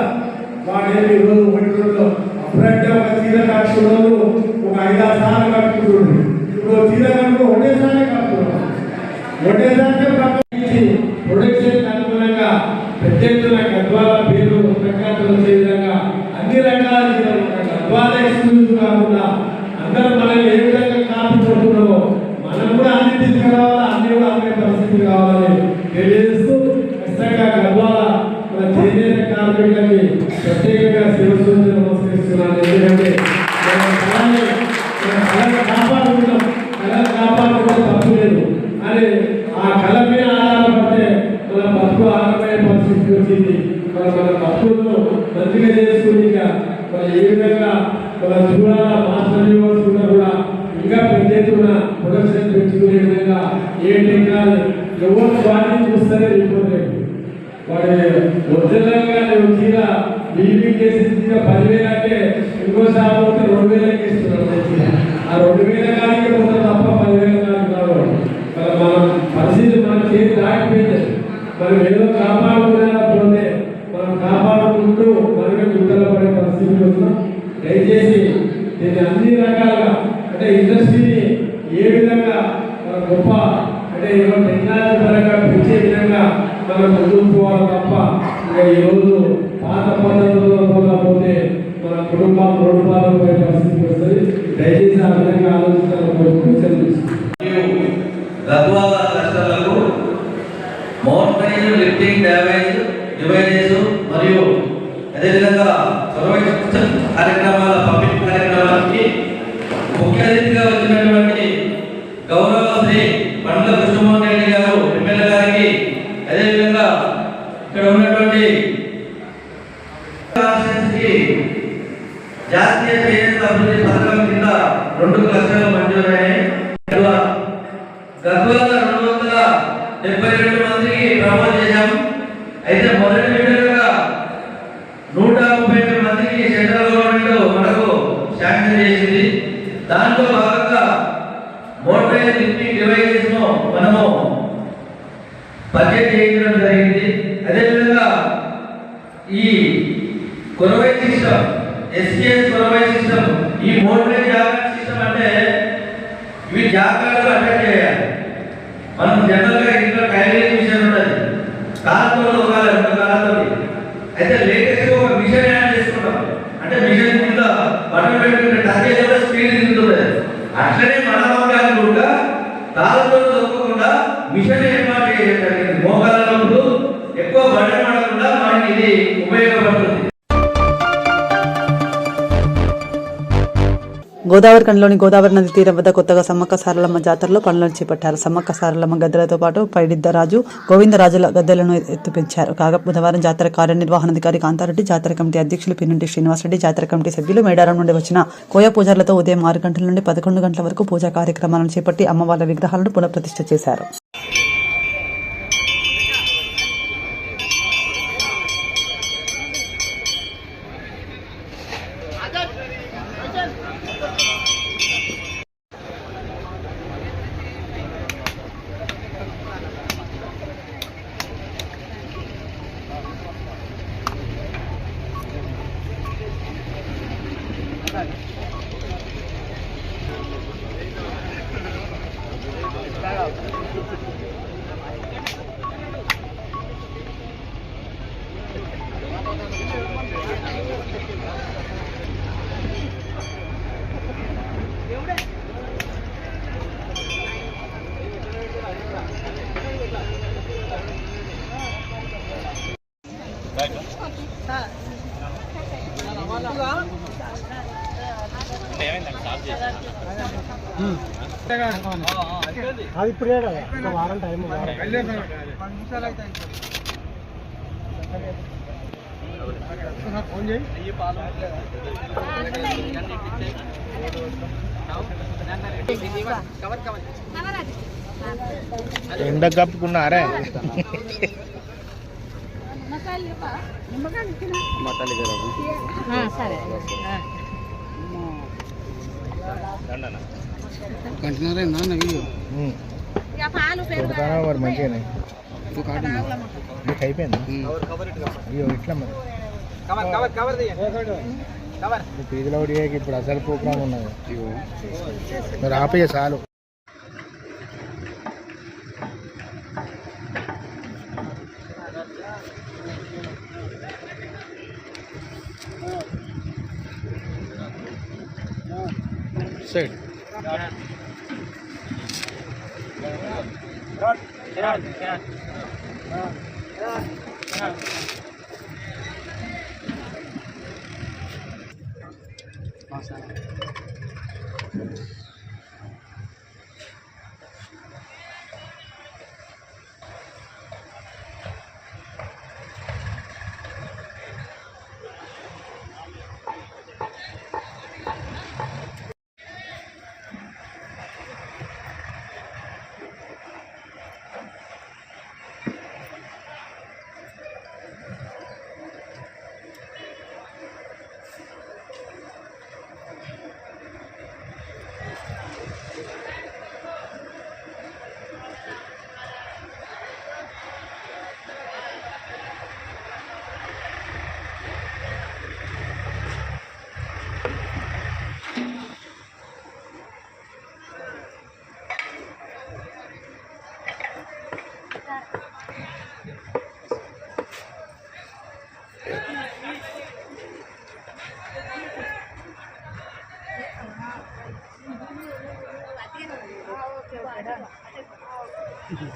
వాడేమి ఈరోజు 1 రోజులో అప్పుడంటే ఒక చీర కట్టుకున్నాడు, ఒక 5-6 సార్లు కట్టుకుంటున్నాడు. ఇప్పుడు చీర కట్టుకు ఒకటేసారి కట్టుకున్నాడు. ఒకటేసారి ప్రొడక్షన్ అనుగుణంగా పెద్ద ఎత్తున గద్వాల పేరు ప్రఖ్యాతులు వచ్చే విధంగా అన్ని రకాల గద్వాల ఎక్స్క్లూజివ్ కాకుండా అందరూ మనం ఏ విధంగా కాపాడుకుంటున్నామో మనం కూడా అన్ని తీసుకురావాలి, అన్ని కూడా అమ్మే పరిస్థితి కావాలని తెలియజేస్తూ ఖచ్చితంగా గద్వాల మన చేనేత కార్మికులకి ప్రత్యేకంగా శివసూర్యులు నమస్కరిస్తున్నాను. ఎందుకంటే కళను కాపాడుకుంటాం, కళను కాపాడుకుంటే తప్పు లేదు అని ఆ కళ మీద మన తప్పులను మంచిగా చేసుకుని మన ఏ విధంగా మన చూడాల మాస్టర్ యూనివర్స్ కూడా ఇంకా పెద్ద ఎత్తున ప్రొడక్షన్ పెంచుకునే విధంగా ఏ టెక్నాలజీ ఎవరు వాటిని చూస్తారే వెళ్ళిపోలేదు. వాడు ఒరిజినల్గా వచ్చిన బీబీ కేసు 10,000 అంటే ఇంకో షాప్ 2,000 ఇస్తున్నారు. ఆ 2,000 కాడికి పోతే తప్ప 10,000 కాడికి రావాలి. మన పరిస్థితి మన చేతి దాటిపోయింది. మనం ఏదో కాపాడుకునేపోతే మనం కాపాడుకుంటూ మనమే గుంటల పడే పరిస్థితి వస్తున్నాం. దయచేసి దీన్ని అన్ని రకాలుగా అంటే ఇండస్ట్రీని ఏ విధంగా మన గొప్ప అంటే ఏదో టెక్నాలజీ పరంగా పెంచే విధంగా మనం ముందుకు పోవాలి తప్ప ఇంకా ఈరోజు పాత పద్ధతుల్లో పోతే మన కుటుంబం రోడ్డు పోయే పరిస్థితి వస్తుంది. దయచేసి ఆ విధంగా ఆలోచించాలని గద్వాల క్లస్టర్లకు మౌంటైన్ లిఫ్టింగ్ డ్యామేజ్ డివైజెస్ మరియు అదేవిధంగా కార్యక్రమాల పబ్లిక్ కార్యక్రమానికి ముఖ్య అతిథిగా వచ్చినటువంటి గౌరవ శ్రీ పండ్ల కృష్ణమోహన్ రెడ్డి గారు ఎమ్మెల్యే గారికి, అదేవిధంగా ఇక్కడ ఉన్నటువంటి జాతీయ చేనేత అభివృద్ధి పథకం కింద 2 క్లస్టర్లు మంజూరయ్యాయి. గద్వాల 272 మందికి ప్రమోట్ చేశాము. అయితే మొదటి విడతగా 132 మందికి సెంట్రల్ గవర్నమెంట్ మనకు శాంక్షన్ చేసింది. దాంట్లో భాగంగా మోటరైజ్ లిఫ్టింగ్ డివైజెస్ ను మనము బడ్జెట్ చేయించడం జరిగింది. అదేవిధంగా ఈ Korvai system, SKS Korvai system, ఈ మోటరైజ్ జాగ్రత్త సిస్టమ్ అంటే ఇవి జాగ్రత్తగా అటాక్ చేయాలి. మనం జనరల్గా ఇంట్లో టైలరింగ్ మిషన్ ఉంటుంది, కాలంతో ఒకవేళ 2 కాలంతో. అయితే లేటెస్ట్ ఒక మిషన్ యాడ్ చేసుకుంటాం. అంటే మిషన్ కింద బటన్ పెట్టుకుంటే టచ్ చేసే స్పీడ్ తిరుగుతుంది. అట్లనే మన భాగాలు కూడా కాలంతో దొరకకుండా మిషన్ ఏర్పాటు చేయడం జరిగింది. మోకాళ్ళప్పుడు ఎక్కువ బటన్ పడకుండా మనకి ఇది ఉపయోగపడుతుంది. గోదావరి కండ్లోని గోదావరి నది తీరం వద్ద కొత్తగా సమ్మక్క సారలమ్మ జాతరలో పనులను చేపట్టారు. సమ్మక్క సారలమ్మ గద్దెలతో పాటు పైడిద్దరాజు, గోవిందరాజుల గద్దెలను ఎత్తు పెంచారు. కాగా బుధవారం జాతర కార్యనిర్వహణాధికారి కాంతారెడ్డి, జాతర కమిటీ అధ్యక్షులు పిన్నుంటి శ్రీనివాసరెడ్డి, జాతర కమిటీ సభ్యులు మేడారం నుండి వచ్చిన కోయ పూజారులతో ఉదయం 6 గంటల నుండి 11 గంటల వరకు పూజా కార్యక్రమాలను చేపట్టి అమ్మవార్ల విగ్రహాలను పునఃప్రతిష్ఠ చేశారు. అది ఇప్పుడే కదా, ఒక వారం టైం ఫోన్ చేయి. ఎండ కప్పుకున్నారే కంటున్నారే నాన్న వీడియో మరి మంచిగానే మీకు అయిపోయింది. అయ్యో ఇట్లా మరి పీజీలో ఇప్పుడు అసలు ప్రోగ్రామ్ ఉన్నది. మరి ఆపయ్య చాలు. సైడ్ ఇగో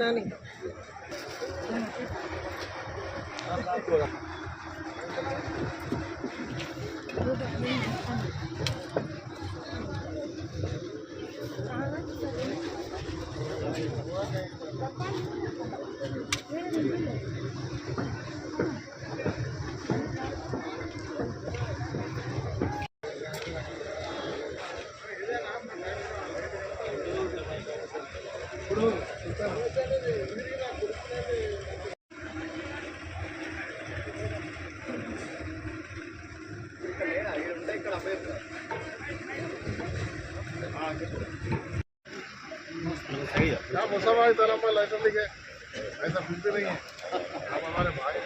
నాని मुसलमान तरफ में लाइसेंस लिखे ऐसा कुछ भी नहीं है आप हमारे भाई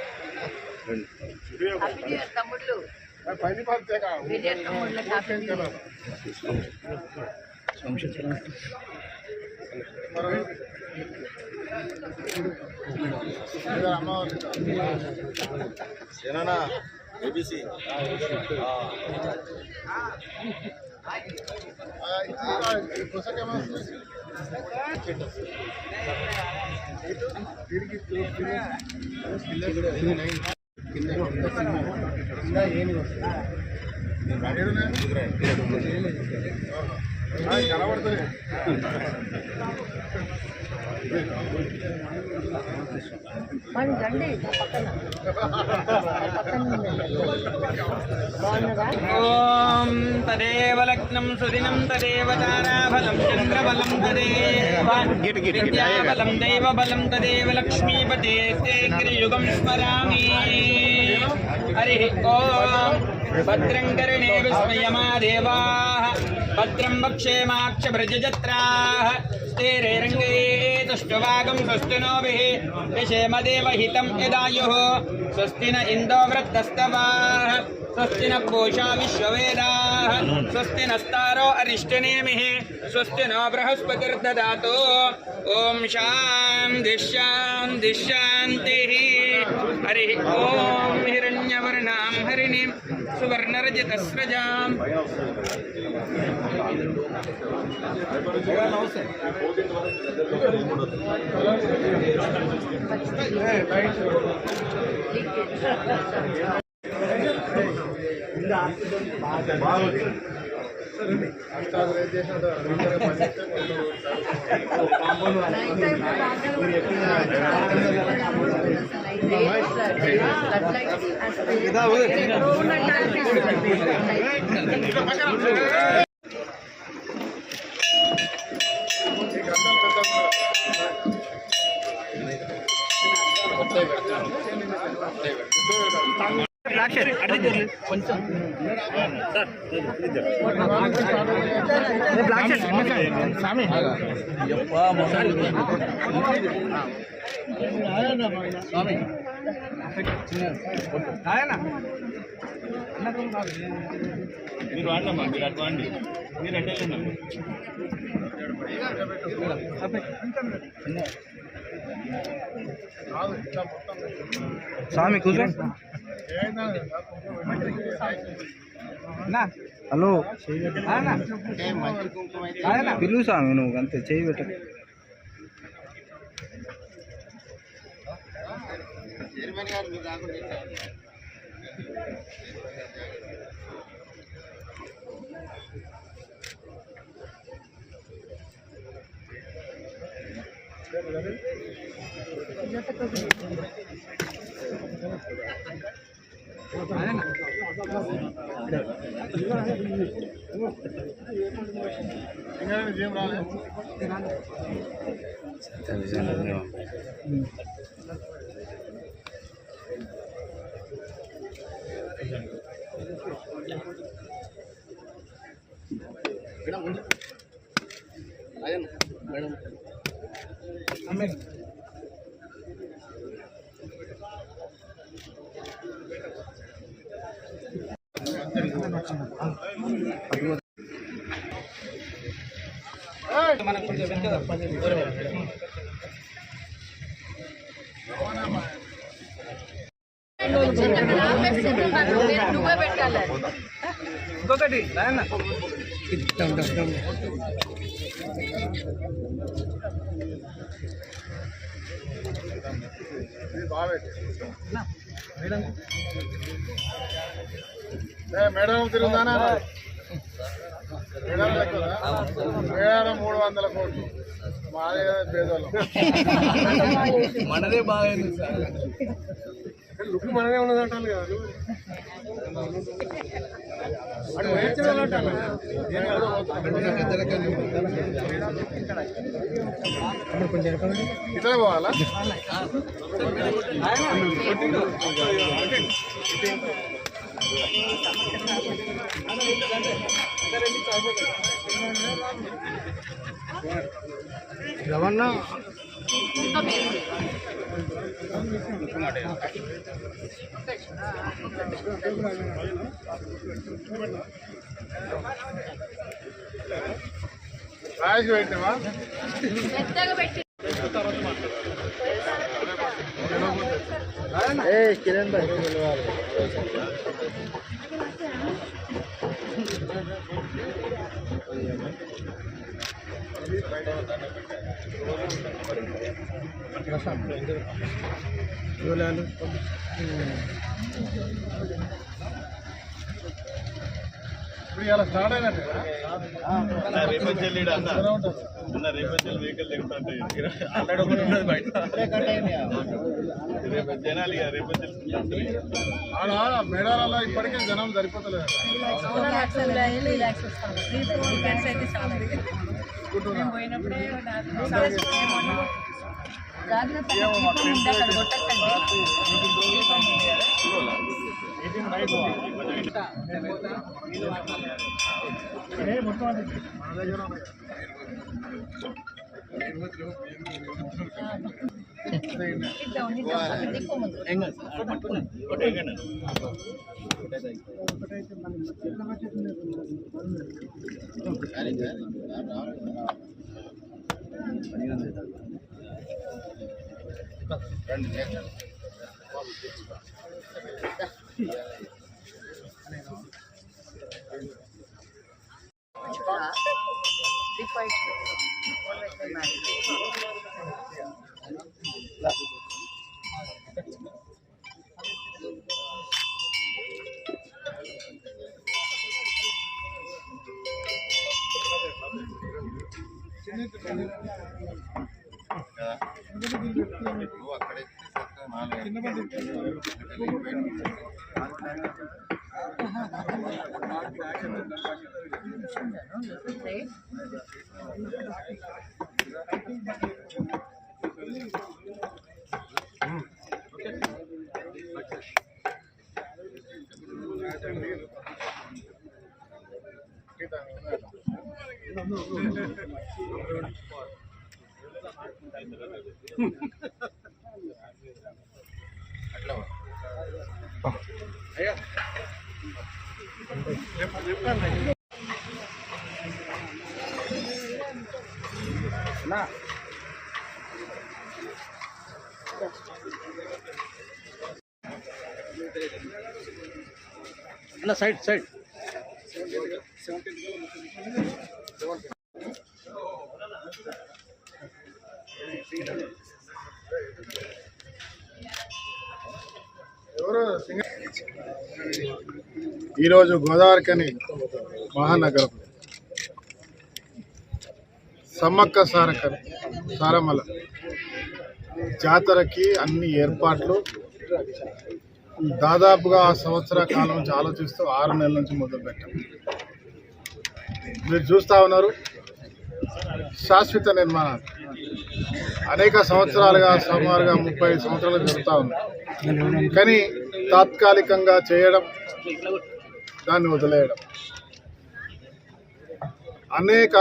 मैं पहली बार देखा ఏనా ఏబీసీ కనబడుతుంది ఓం తదేవ లగ్నం సుదినం తదేవ తారాబలం చంద్రబలం తదేవ విద్యాబలం దైవబలం తదేవ లక్ష్మీపతే యుగం స్మరామి. హరి ఓం భద్రం కర్ణే విస్మయమా దేవాః భద్రం వక్షేమాక్షభృజజత్రాః స్థిరైరంగే తుష్టువాగం స్వస్తి నోభిః విషేమదేవ హితం యదాయుః స్వస్తి న ఇందో వృత్తస్తవాః స్వస్తి న పూషా విశ్వవేదాః స్వస్తి నస్తారో అరిష్టనేమిః స్వస్తి నో బృహస్పతిర్దదాతు. ఓం శాంతి శాంతి శాంతిః. హరి ఓం హిరణ్యవర్ణాం హరిణీం సువర్ణరజతస్రజాం. స్వామి మీరు వాడినమ్మా, మీరు అటు వాడి, మీరు అటే స్వామి కూర్చో. హలో పిలువు స్వామి, నువ్వు అంతే చేయి పెట్ట. మనకు కొంచెం ఇంకొకటి మేడం తిరుగుతానా? మేడారం 300 కోట్లు మాదే పేదోళ్ళం. మనదే బాగా లుక్ మనదే ఉన్నదంటాను కదా. ఇట్లా పోవాలా? రవణ రాజు పెట్టినవా? కిరణ్ భాయ్ ఇప్పుడు ఇలా స్టార్ట్ అయినట్టు రేపంచెల్లి అన్న రేపంచెల్లి వెహికల్ దిగుతుంటాయి. అక్కడ ఒకటి ఉన్నది బయట రేపు జనాలు ఇక రేపంచెల్లి ఆడ మేడారాల్లో ఇప్పటికే జనం సరిపోతలేదు. అట్లా సైడ్ ఈరోజు గోదావరికని మహానగరం సమ్మక్క సారమ్మల జాతరకి అన్ని ఏర్పాట్లు దాదాపుగా సంవత్సర కాలం నుంచి ఆలోచిస్తూ 6 నెలల నుంచి మొదలుపెట్టాం. మీరు చూస్తూ ఉన్నారు శాశ్వత నిర్మాణాలు అనేక సంవత్సరాలుగా సుమారుగా 30 సంవత్సరాలు జరుగుతూ ఉంది. కానీ తాత్కాలికంగా చేయడం, దాన్ని వదిలేయడం, అనేక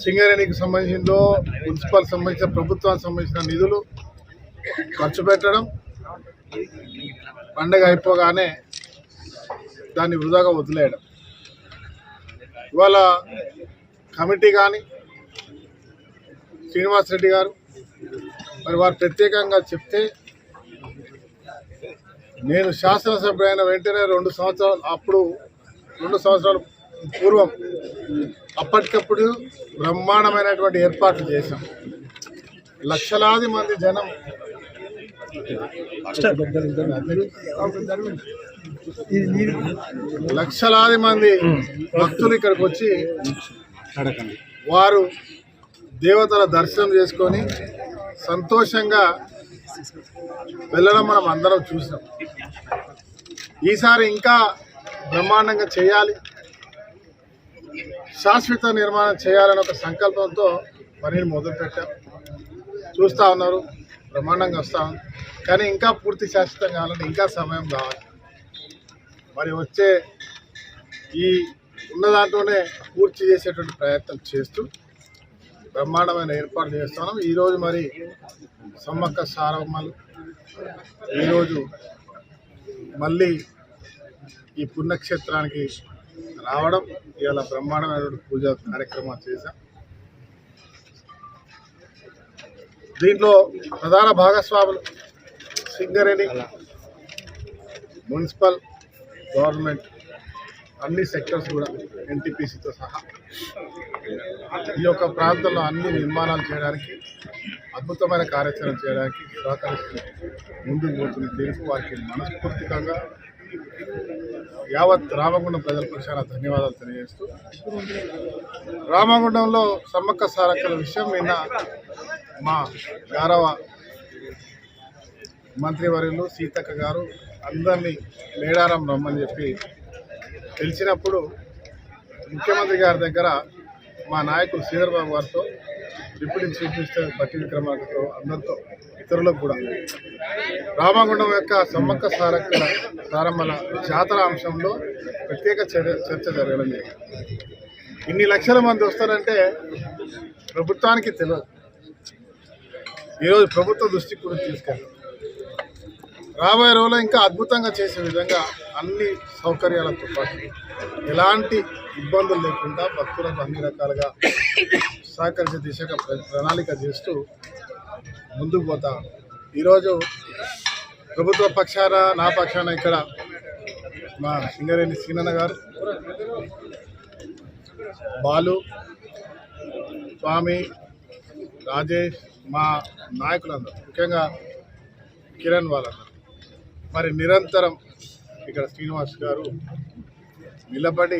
సింగరేణికి సంబంధించిందో మున్సిపల్ సంబంధించిన ప్రభుత్వానికి సంబంధించిన నిధులు ఖర్చు పెట్టడం, పండగ అయిపోగానే దాన్ని వృధాగా వదిలేయడం. ఇవాళ కమిటీ కానీ శ్రీనివాసరెడ్డి గారు మరి వారు ప్రత్యేకంగా చెప్తే నేను శాసనసభ్యుడు అయిన వెంటనే 2 సంవత్సరాల పూర్వం అప్పటికప్పుడు బ్రహ్మాండమైనటువంటి ఏర్పాట్లు చేశాం. లక్షలాది మంది జనం లక్షలాది మంది భక్తులు ఇక్కడికి వచ్చి వారు దేవతల దర్శనం చేసుకొని సంతోషంగా వెళ్ళడం మనం అందరం చూసాం. ఈసారి ఇంకా బ్రహ్మాండంగా చేయాలి, శాశ్వత నిర్మాణం చేయాలని ఒక సంకల్పంతో పనిని మొదలుపెట్టాం. చూస్తూ ఉన్నారు, బ్రహ్మాండంగా వస్తూ ఉంది. కానీ ఇంకా పూర్తి శాశ్వతం కావాలంటే ఇంకా సమయం కావాలి. మరి వచ్చే ఈ ఉన్న దాంట్లోనే పూర్తి చేసేటువంటి ప్రయత్నం చేస్తూ బ్రహ్మాండమైన ఏర్పాట్లు చేస్తున్నాం. ఈరోజు మరి సమ్మక్క సారమ్మలు ఈరోజు మళ్ళీ ఈ పుణ్యక్షేత్రానికి రావడం, ఇవాళ బ్రహ్మాండమైన పూజా కార్యక్రమాలు చేశాం. దీంట్లో ప్రధాన భాగస్వాములు సింగరేణి, మున్సిపల్, గవర్నమెంట్, అన్ని సెక్టర్స్ కూడా ఎన్టీపీసీతో సహా ఈ యొక్క ప్రాంతంలో అన్ని నిర్మాణాలు చేయడానికి, అద్భుతమైన కార్యాచరణ చేయడానికి సహకరిస్తూ ముందుకు పోతున్న దీనికి వారికి మనస్ఫూర్తికంగా యావత్ రామగుండం ప్రజల పక్షాన ధన్యవాదాలు తెలియజేస్తూ, రామగుండంలో సమ్మక్క సారక్కల విషయం నిన్న మా గౌరవ మంత్రివర్యులు సీతక్క గారు అందరినీ మేడారం రమ్మని చెప్పి తెలిసినప్పుడు ముఖ్యమంత్రి గారి దగ్గర మా నాయకులు శ్రీధర్బాబు గారితో, డిప్యూటీ చీఫ్ మినిస్టర్ బట్టి విక్రమార్కతో, అందరితో ఇతరులకు కూడా రామగుండం యొక్క సమ్మక్క సారమ్మల జాతర అంశంలో ప్రత్యేక చర్చ జరగడం జరిగింది. ఇన్ని లక్షల మంది వస్తారంటే ప్రభుత్వానికి తెలియదు. ఈరోజు ప్రభుత్వ దృష్టికి కూడా తీసుకెళ్ళాం. రాబోయే రోజుల్లో ఇంకా అద్భుతంగా చేసే విధంగా అన్ని సౌకర్యాలతో పాటు ఎలాంటి ఇబ్బందులు లేకుండా భక్తులకు అన్ని రకాలుగా సహకరించే దిశగా ప్రణాళిక చేస్తూ ముందుకు పోతా. ఈరోజు ప్రభుత్వ పక్షాన, నా పక్షాన ఇక్కడ మా సింగరేణి సీనన్న గారు, బాలు, స్వామి, రాజేష్, మా నాయకులందరూ, ముఖ్యంగా కిరణ్ వాళ్ళందరూ మరి నిరంతరం ఇక్కడ శ్రీనివాస్ గారు నిలబడి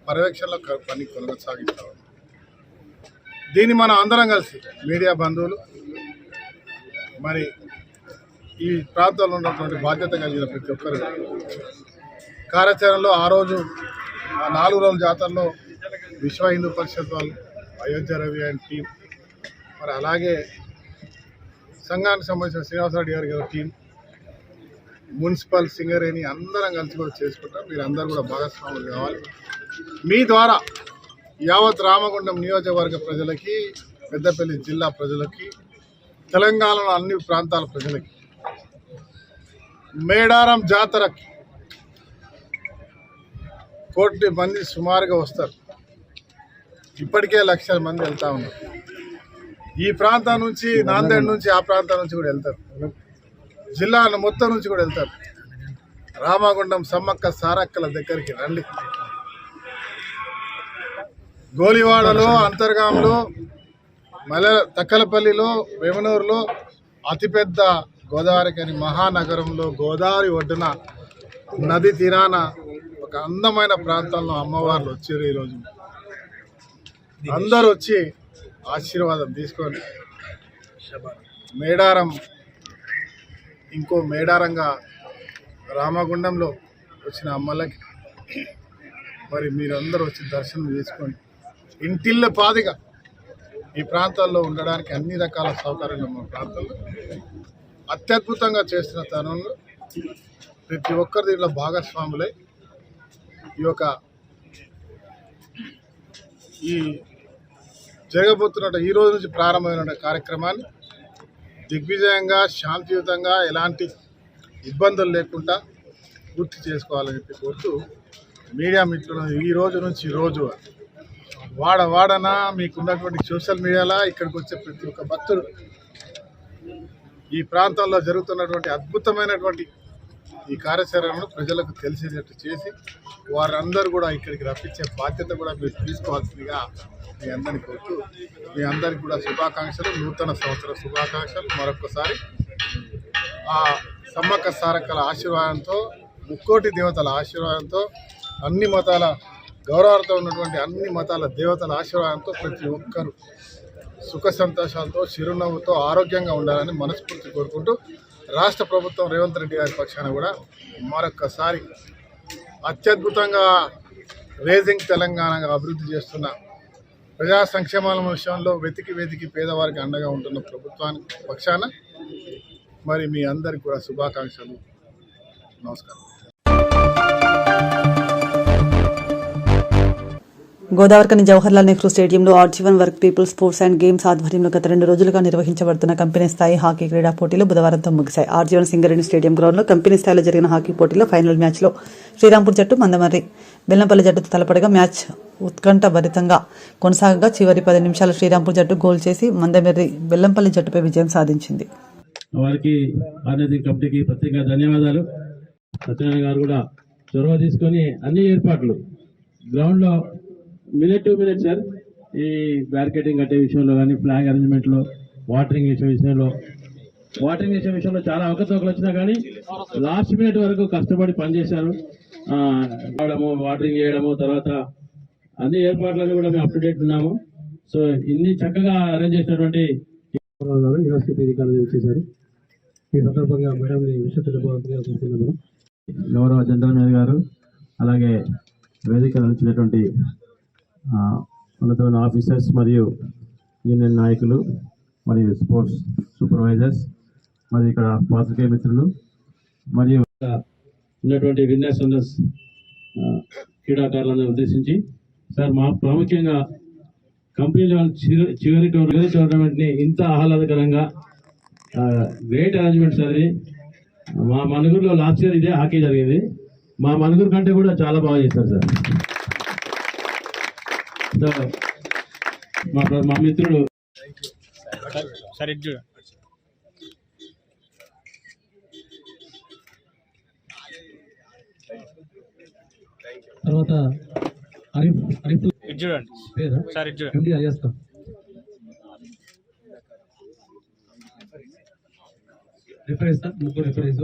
పర్యవేక్షణలో పని కొనసాగిస్తారు. దీన్ని మనం అందరం కలిసి మీడియా బంధువులు, మరి ఈ ప్రాంతంలో ఉన్నటువంటి బాధ్యత కలిగిన ప్రతి ఒక్కరు కార్యాచరణలో ఆ రోజు 4 రోజుల జాతరలో విశ్వ హిందూ పరిషత్ వాళ్ళు, అయోధ్య రవి అండ్ టీం, మరి అలాగే సంఘానికి సంబంధించిన శ్రీనివాసరెడ్డి గారి టీం, మున్సిపల్, సింగరేణి అందరం కలిసి కూడా చేసుకుంటాం. మీరు అందరూ కూడా భాగస్వాములు కావాలి. మీ ద్వారా యావత్ రామగుండం నియోజకవర్గ ప్రజలకి, పెద్దపల్లి జిల్లా ప్రజలకి, తెలంగాణలో అన్ని ప్రాంతాల ప్రజలకి మేడారం జాతరకి కోటి మంది సుమారుగా వస్తారు. ఇప్పటికే లక్షల మంది వెళ్తూ ఉన్నారు. ఈ ప్రాంతం నుంచి, నాందేడ్ నుంచి, ఆ ప్రాంతం నుంచి కూడా వెళ్తారు. జిల్లా మొత్తం నుంచి కూడా వెళ్తారు. రామగుండం సమ్మక్క సారక్కల దగ్గరికి రండి. గోలివాడలో, అంతర్గాంలో, తక్కలపల్లిలో, వేమనూరులో అతిపెద్ద గోదావరికని మహానగరంలో గోదావరి ఒడ్డున నది తీరాన ఒక అందమైన ప్రాంతంలో అమ్మవార్లు వచ్చారు. ఈరోజు అందరూ వచ్చి ఆశీర్వాదం తీసుకొని మేడారం ఇంకో మేడారంగా రామగుండంలో వచ్చిన అమ్మలకి మరి మీరందరూ వచ్చి దర్శనం చేసుకొని ఇంటిళ్ళ పాదిగా ఈ ప్రాంతాల్లో ఉండడానికి అన్ని రకాల సౌకర్యాలు ఉన్న ప్రాంతాల్లో అత్యద్భుతంగా చేస్తున్న తరుణంలో ప్రతి ఒక్కరు దీంట్లో భాగస్వాములై ఈ జరగబోతున్న ఈ రోజు నుంచి ప్రారంభమైన కార్యక్రమాన్ని దిగ్విజయంగా, శాంతియుతంగా, ఎలాంటి ఇబ్బందులు లేకుండా పూర్తి చేసుకోవాలని చెప్పి కోరుతూ మీడియా మిత్రులను ఈ రోజు నుంచి రోజు వాడన మీకున్నటువంటి సోషల్ మీడియాలో ఇక్కడికి వచ్చే ప్రతి ఒక్క భక్తుడు ఈ ప్రాంతంలో జరుగుతున్నటువంటి అద్భుతమైనటువంటి ఈ కార్యాచరణను ప్రజలకు తెలిసేటట్టు చేసి వారందరూ కూడా ఇక్కడికి రప్పించే బాధ్యత కూడా మీరు తీసుకోవాల్సిందిగా మీ అందరికీ కోరుతూ మీ అందరికీ కూడా శుభాకాంక్షలు, నూతన సంవత్సర శుభాకాంక్షలు. మరొకసారి ఆ సమ్మక్క సారక్కల ఆశీర్వాదంతో, ముక్కోటి దేవతల ఆశీర్వాదంతో, అన్ని మతాల గౌరవాలతో ఉన్నటువంటి అన్ని మతాల దేవతల ఆశీర్వాదంతో ప్రతి ఒక్కరు సుఖ సంతోషాలతో, చిరునవ్వుతో, ఆరోగ్యంగా ఉండాలని మనస్ఫూర్తి కోరుకుంటూ రాష్ట్ర ప్రభుత్వం రేవంత్ రెడ్డి గారి పక్షాన కూడా మరొక్కసారి అత్యద్భుతంగా రేజింగ్ తెలంగాణగా అభివృద్ధి చేస్తున్న ప్రజా సంక్షేమాల విషయంలో వెతికి పేదవారికి అండగా ఉంటున్న ప్రభుత్వానికి పక్షాన మరి మీ అందరికీ కూడా శుభాకాంక్షలు. నమస్కారం. గోదావరికని జవహర్లాల్ నెహ్రూ స్టేడియంలో RG one work people sports and games ఆధ్వర్యంలో గత 2 రోజులుగా నిర్వహించబడుతున్న కంపెనీ స్థాయి హాకీ క్రీడా పోటీలు బుధవారంతో ముగిశాయి. ఆర్జీవన్ సింగరేణి స్టేడియం గ్రౌండ్లో కంపెనీ స్థాయిలో జరిగిన హాకీ పోటీలో ఫైనల్ మ్యాచ్లో శ్రీరాంపూర్ జట్టు మందమర్రి బెల్లంపల్లి జట్టుతో తలపడగా మ్యాచ్ ఉత్కంఠభరితంగా కొనసాగగా చివరి 10 నిమిషాలు శ్రీరాంపూర్ జట్టు గోల్ చేసి మందమర్రి బెల్లంపల్లి జట్టుపై విజయం సాధించింది. వారికి ఆర్గనైజింగ్ కమిటీకి ప్రత్యేకంగా ధన్యవాదాలు. సత్యనారాయణ గారు కూడా చొరవ తీసుకొని అన్ని ఏర్పాట్లు గ్రౌండ్లో మినిట్ టు మినిట్ సార్, ఈ బ్యారికేటింగ్ కట్టే విషయంలో కానీ, ఫ్లాగ్ అరేంజ్మెంట్లో, వాటరింగ్ విషయంలో చాలా అవకతవకలు వచ్చినా కానీ లాస్ట్ మినిట్ వరకు కష్టపడి పనిచేశారు. రావడము, వాటరింగ్ చేయడము, తర్వాత అన్ని ఏర్పాట్లను కూడా మేము అప్ టు డేట్ ఉన్నాము. సో ఇన్ని చక్కగా అరేంజ్ చేసినటువంటి యూనివర్సిటీ కాలేజీ వచ్చేసారు. ఈ సందర్భంగా మేడం విషయం గౌరవ జనరల్ మేనేజర్ గారు, అలాగే వేదిక వచ్చినటువంటి ఉన్నతమైన ఆఫీసర్స్ మరియు యూనియన్ నాయకులు మరియు స్పోర్ట్స్ సూపర్వైజర్స్, మరియు ఇక్కడ పాత్రికేయ మిత్రులు మరియు ఉన్నటువంటి విన్నర్స్ రన్నర్స్ క్రీడాకారులను ఉద్దేశించి సార్, మా ప్రాముఖ్యంగా కంపెనీలో చివరి టోర్నమెంట్ని ఇంత ఆహ్లాదకరంగా గ్రేట్ అరేంజ్మెంట్ సార్. ఇది మా మనుగురులో లాస్ట్ ఇయర్ ఇదే హాకీ జరిగింది. మా మనుగురు కంటే కూడా చాలా బాగా చేస్తారు సార్. సో మా మిత్రుడు తర్వాత అరిఫ్ చూడండి చేస్తాం. రిఫరెన్స్ ముగ్గురు రిఫరెన్స్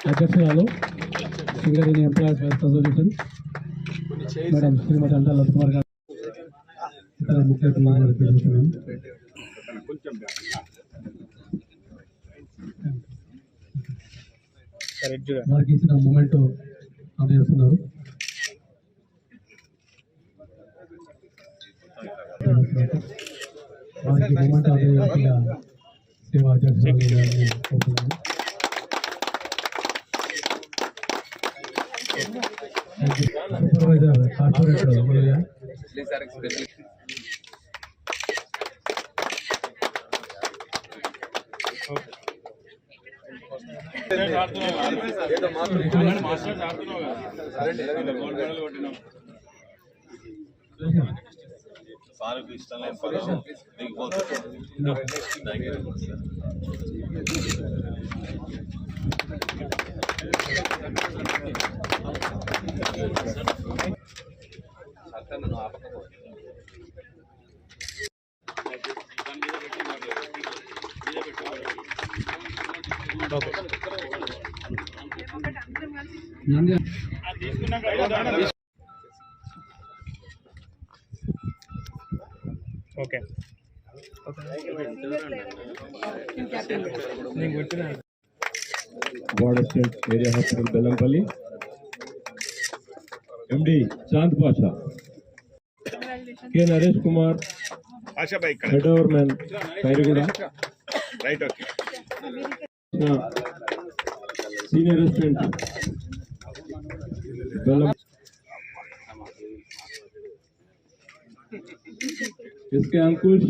అధ్యక్షురాలు Singareni employees welfare association madam Shrimati అంతా లక్ష్మర్ గారు, ఇతర ముఖ్య వారికి ఇచ్చిన మూమెంట్ అందజేస్తున్నారు. వారికి మూమెంట్ అందజేయాల్సిన సేవా అధ్యక్షులు supervisor corporator okay Border State Area Hospital, Bellanpalli. MD Chand Pasha. K. Naresh Kumar. Head Overman, Kairiguda. Right, okay. Senior Assistant. Bellam. SK Ankush.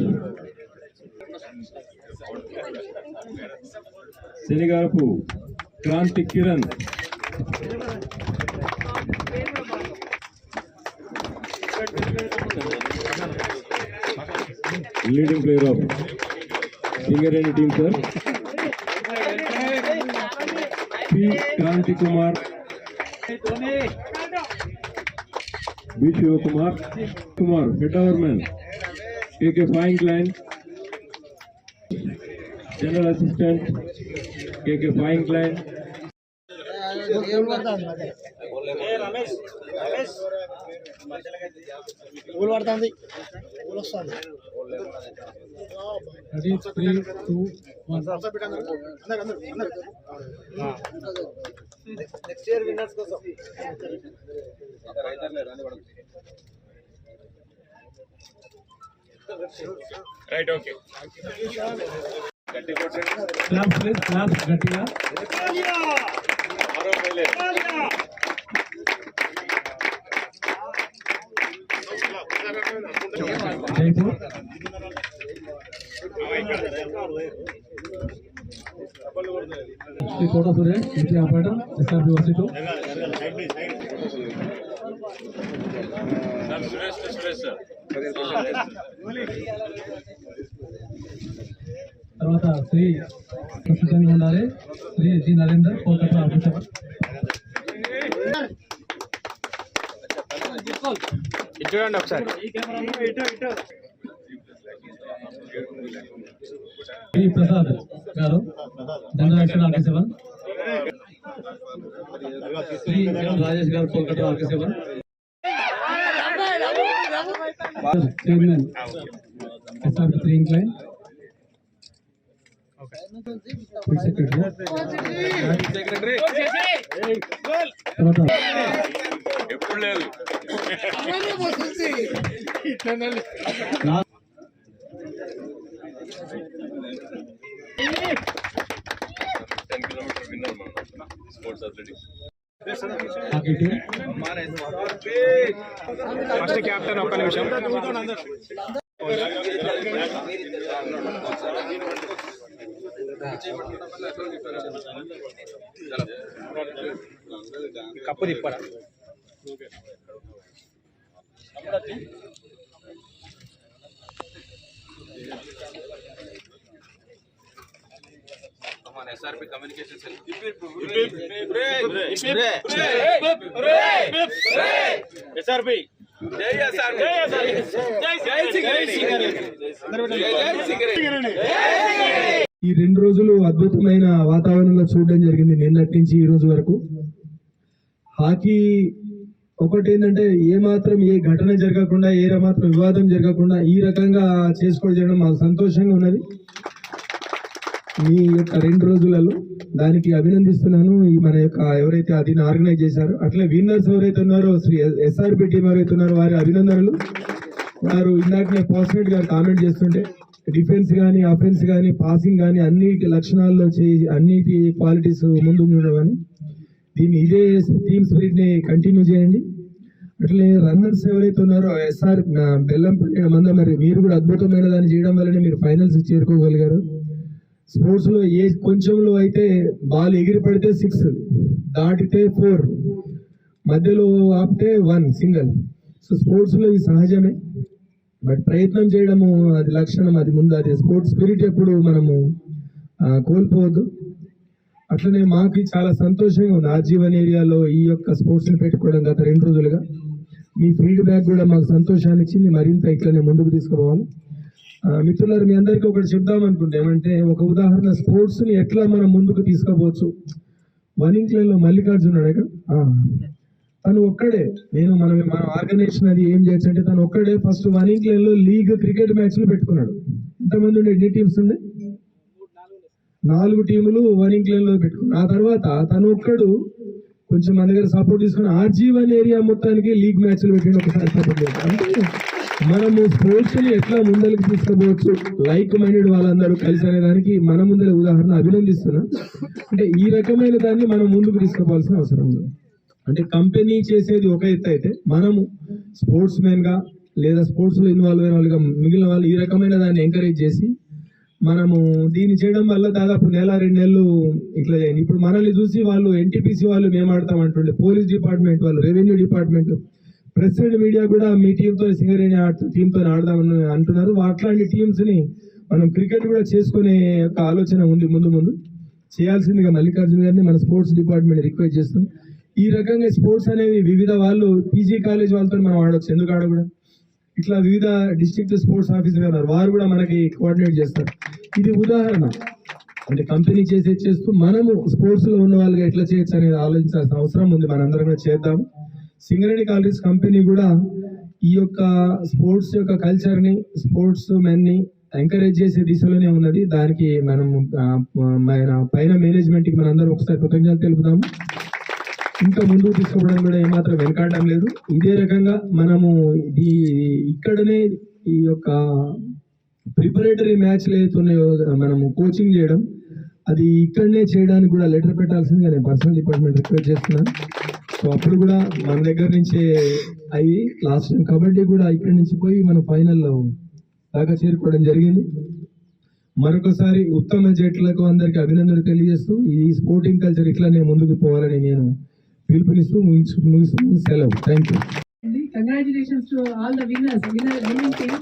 Senigarapu. Kranti Kiran. Leading player of Singareni team, sir. P. Kranti Kumar. B. Shivakumar. Kumar, Head Overman. KK Fine Klein. General Assistant. KK Fine Klein. Ready, 3, 2, 1. Next year winners కోసం right okay Claps, please, claps, గట్టిగా. జైపూర్. శ్రీ కోట సురేష్, ఇంటి operator, SRB వసీటు. తర్వాత శ్రీ సిద్ధంగా ఉండాలి. Shri G Narender, Kolkata officer. చూడండి ఒకసారి శ్రీ ప్రసాద్ గారు, general action R K seven. Shri Rajesh గారు, కోల్కతా ఆర్కే7. Chairman SRB3 incline. తర్వాత ఎప్పుడు లేదు ఫస్ట్ క్యాప్టెన్ ఒక్క నిమిషం కప్పు తిప్పరా SRB కమ్యూనికేషన్ సెల్ SRB జై SRB జై సింగరేణి. ఈ 2 రోజులు అద్భుతమైన వాతావరణంలో చూడడం జరిగింది. నిన్నటి నుంచి ఈ రోజు వరకు హాకీ ఒకటి ఏంటంటే ఏ ఘటన జరగకుండా, మాత్రం వివాదం జరగకుండా ఈ రకంగా చేసుకోవడం జరగడం మాకు సంతోషంగా ఉన్నది. మీ యొక్క 2 రోజులలో దానికి అభినందిస్తున్నాను. ఈ మన యొక్క ఎవరైతే దీన్ని ఆర్గనైజ్ చేశారో, అట్లా విన్నర్స్ ఎవరైతే ఉన్నారో, SRB టీం ఎవరైతే ఉన్నారో వారి అభినందనలు. వారు ఇందాకనే పాస్నెట్ గారు కామెంట్ చేస్తుంటే డిఫెన్స్ కానీ, అఫెన్స్ కానీ, పాసింగ్ కానీ అన్ని లక్షణాల్లో అన్నిటి క్వాలిటీస్ ముందు ఉండడం అని దీన్ని ఇదే టీమ్ స్పిరిట్ ని కంటిన్యూ చేయండి. అట్లే రన్నర్స్ ఎవరైతే ఉన్నారో బెల్లంపల్లి మంద, మరి మీరు కూడా అద్భుతమైన దాన్ని చేయడం వల్లనే మీరు ఫైనల్స్ చేరుకోగలిగారు. స్పోర్ట్స్లో ఏ కొంచెంలో అయితే బాల్ ఎగిరి పడితే 6, దాటితే 4, మధ్యలో ఆపితే 1 సింగల్. సో స్పోర్ట్స్లో ఇది సహజమే, బట్ ప్రయత్నం చేయడము అది లక్షణం, అది ముందు, అది స్పోర్ట్స్ స్పిరిట్ ఎప్పుడు మనము కోల్పోవద్దు. అట్లనే మాకు చాలా సంతోషంగా ఉంది ఆజీవన్ ఏరియాలో ఈ యొక్క స్పోర్ట్స్ని పెట్టుకోవడం గత 2 రోజులుగా. మీ ఫీడ్బ్యాక్ కూడా మాకు సంతోషాన్ని ఇచ్చింది, మరింత ఇట్లనే ముందుకు తీసుకుపోవాలి. మిత్రులారు, మీ అందరికీ ఒకటి చెప్దాం అనుకుంటే ఏమంటే, ఒక ఉదాహరణ స్పోర్ట్స్ని ఎట్లా మనం ముందుకు తీసుకుపోవచ్చు. వనింగ్ క్లబ్లో మల్లికార్జున్ ఉన్నాడు, తను ఒక్కడే, మన ఆర్గనైజేషన్ అది ఏం చేయొచ్చు అంటే తను ఒక్కడే ఫస్ట్ వనింగ్ క్లబ్లో లీగ్ క్రికెట్ మ్యాచ్లు పెట్టుకున్నాడు. ఎంతమంది ఉండే, ఎన్ని టీమ్స్ ఉండే? 4 టీములు వనింగ్ క్లబ్లో పెట్టుకున్నాడు. ఆ తర్వాత తను ఒక్కడు కొంచెం మన దగ్గర సపోర్ట్ తీసుకుని ఆర్జీవన్ ఏరియా మొత్తానికి లీగ్ మ్యాచ్లు పెట్టిండు. ఒకసారి సపోర్ట్ చేయాలి. అంటే మనము స్పోర్ట్స్ని ఎట్లా ముందరికి తీసుకోవచ్చు, లైక్ మైండెడ్ వాళ్ళందరూ కలిసి అనే దానికి మన ముందర ఉదాహరణ అభినందిస్తున్నాం. అంటే ఈ రకమైన దాన్ని మనం ముందుకు తీసుకుపోవాల్సిన అవసరం ఉంది. అంటే కంపెనీ చేసేది ఒక ఎత్తు అయితే, మనము స్పోర్ట్స్ మెన్గా లేదా స్పోర్ట్స్లో ఇన్వాల్వ్ అయిన వాళ్ళుగా మిగిలిన వాళ్ళు ఈ రకమైన దాన్ని ఎంకరేజ్ చేసి మనము దీన్ని చేయడం వల్ల దాదాపు 1-2 నెలలు ఇట్లా చేయండి. ఇప్పుడు మనల్ని చూసి వాళ్ళు ఎన్టీపీసీ వాళ్ళు మేము ఆడతాం అంటుండే, పోలీస్ డిపార్ట్మెంట్ వాళ్ళు, revenue department, press and media కూడా మీ టీంతో సింగరేణి టీంతో ఆడదామని అంటున్నారు. అట్లాంటి టీమ్స్ని మనం క్రికెట్ కూడా చేసుకునే ఒక ఆలోచన ఉంది. ముందు చేయాల్సిందిగా మల్లికార్జున గారిని మన స్పోర్ట్స్ డిపార్ట్మెంట్ రిక్వెస్ట్ చేస్తుంది. ఈ రకంగా స్పోర్ట్స్ అనేవి వివిధ వాళ్ళు పీజీ కాలేజ్ వాళ్ళతో మనం ఆడవచ్చు, ఎందుకు ఆడకూడదు. ఇట్లా వివిధ డిస్ట్రిక్ట్ స్పోర్ట్స్ ఆఫీసర్ గారు వారు కూడా మనకి కోఆర్డినేట్ చేస్తారు. ఇది ఉదాహరణ. అంటే కంపెనీ చేస్తూ మనము స్పోర్ట్స్లో ఉన్న వాళ్ళగా ఎట్లా చేయొచ్చు అనేది ఆలోచించాల్సిన అవసరం ఉంది. మనందరం కూడా చేద్దాం. సింగరేణి కాలేజ్ కంపెనీ కూడా ఈ యొక్క స్పోర్ట్స్ యొక్క కల్చర్ని, స్పోర్ట్స్ మెన్ని ఎంకరేజ్ చేసే దిశలోనే ఉన్నది. దానికి మనము పైన మేనేజ్మెంట్కి మనందరం ఒకసారి కృతజ్ఞతలు తెలుపుదాము. ఇంకా ముందుకు తీసుకోవడం కూడా ఏమాత్రం వెనకాడడం లేదు. ఇదే రకంగా మనము ఇక్కడనే ఈ యొక్క ప్రిపరేటరీ మ్యాచ్లు అవుతున్నాయో మనము కోచింగ్ చేయడం, అది ఇక్కడనే చేయడానికి కూడా లెటర్ పెట్టాల్సిందిగా నేను పర్సనల్ డిపార్ట్మెంట్ రిక్వెస్ట్ చేస్తున్నాను. సో అప్పుడు కూడా మన దగ్గర నుంచే అయ్యి లాస్ట్ టైం కబడ్డీ కూడా ఇక్కడి నుంచి పోయి మన ఫైనల్లో దాకా చేరుకోవడం జరిగింది. మరొకసారి ఉత్తమ జట్లకు అందరికీ అభినందనలు తెలియజేస్తూ ఈ స్పోర్టింగ్ కల్చర్ ఇట్లానే ముందుకు పోవాలని నేను పిలుపునిస్తూ ముగిస్తున్నాను. సెలవు. Thank you. Congratulations to all the winners, winning team.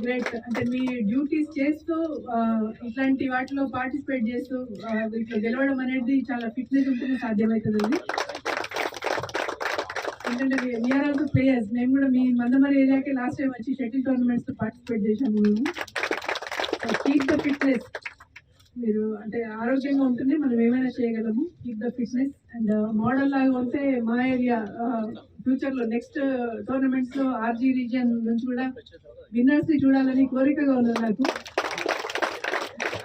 Great. అంటే మీ డ్యూటీస్ చేస్తూ ఇట్లాంటి వాటిలో పార్టిసిపేట్ చేస్తూ ఇట్లా గెలవడం అనేది చాలా ఫిట్నెస్ ఉంటుంది, సాధ్యమవుతుంది. ఎందుకంటే వీఆర్ ఆల్సో ప్లేయర్స్. మేము కూడా మీ మందమరి ఏరియాకి లాస్ట్ టైం వచ్చి షటిల్ టోర్నమెంట్స్లో పార్టిసిపేట్ చేశాము. మేము కీప్ ద ఫిట్నెస్. మీరు అంటే ఆరోగ్యంగా ఉంటుంది, మనం ఏమైనా చేయగలము. Keep the fitness. And model లాగా ఉంటే మా ఏరియా ఫ్యూచర్లో నెక్స్ట్ టోర్నమెంట్స్లో ఆర్జీ రీజియన్ నుంచి కూడా విన్నర్స్ని చూడాలని కోరికగా ఉన్నది నాకు.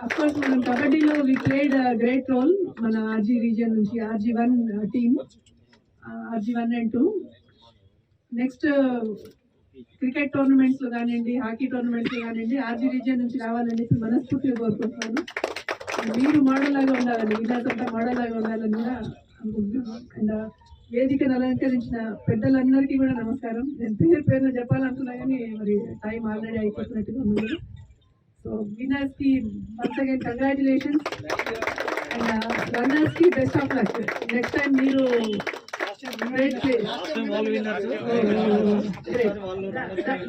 అఫ్కోర్స్ మనం కబడ్డీలో వి ప్లేడ్ గ్రేట్ రోల్. మన ఆర్జీ రీజియన్ నుంచి RG1 team, RG1 and 2. Next cricket టోర్నమెంట్స్లో కానివ్వండి, హాకీ టోర్నమెంట్స్లో కానివ్వండి, ఆర్జీ రీజియన్ నుంచి రావాలని చెప్పి మనస్ఫూర్తిగా కోరుకుంటున్నాను. మీరు మోడల్ లాగా ఉండాలని, విధాతంతా మోడల్ లాగా ఉండాలని కూడా అనుకుంటున్నాను. అండ్ వేదికను అలంకరించిన పెద్దలందరికీ కూడా నమస్కారం. నేను పేరున చెప్పాలనుకున్నా కానీ మరి టైం ఆల్రెడీ అయిపోతున్నట్టుగా ఉంది. సో విన్నర్స్కి వన్స్ అగైన్ కంగ్రాచులేషన్స్. అండ్ రన్నర్స్కి best of luck. Next time మీరు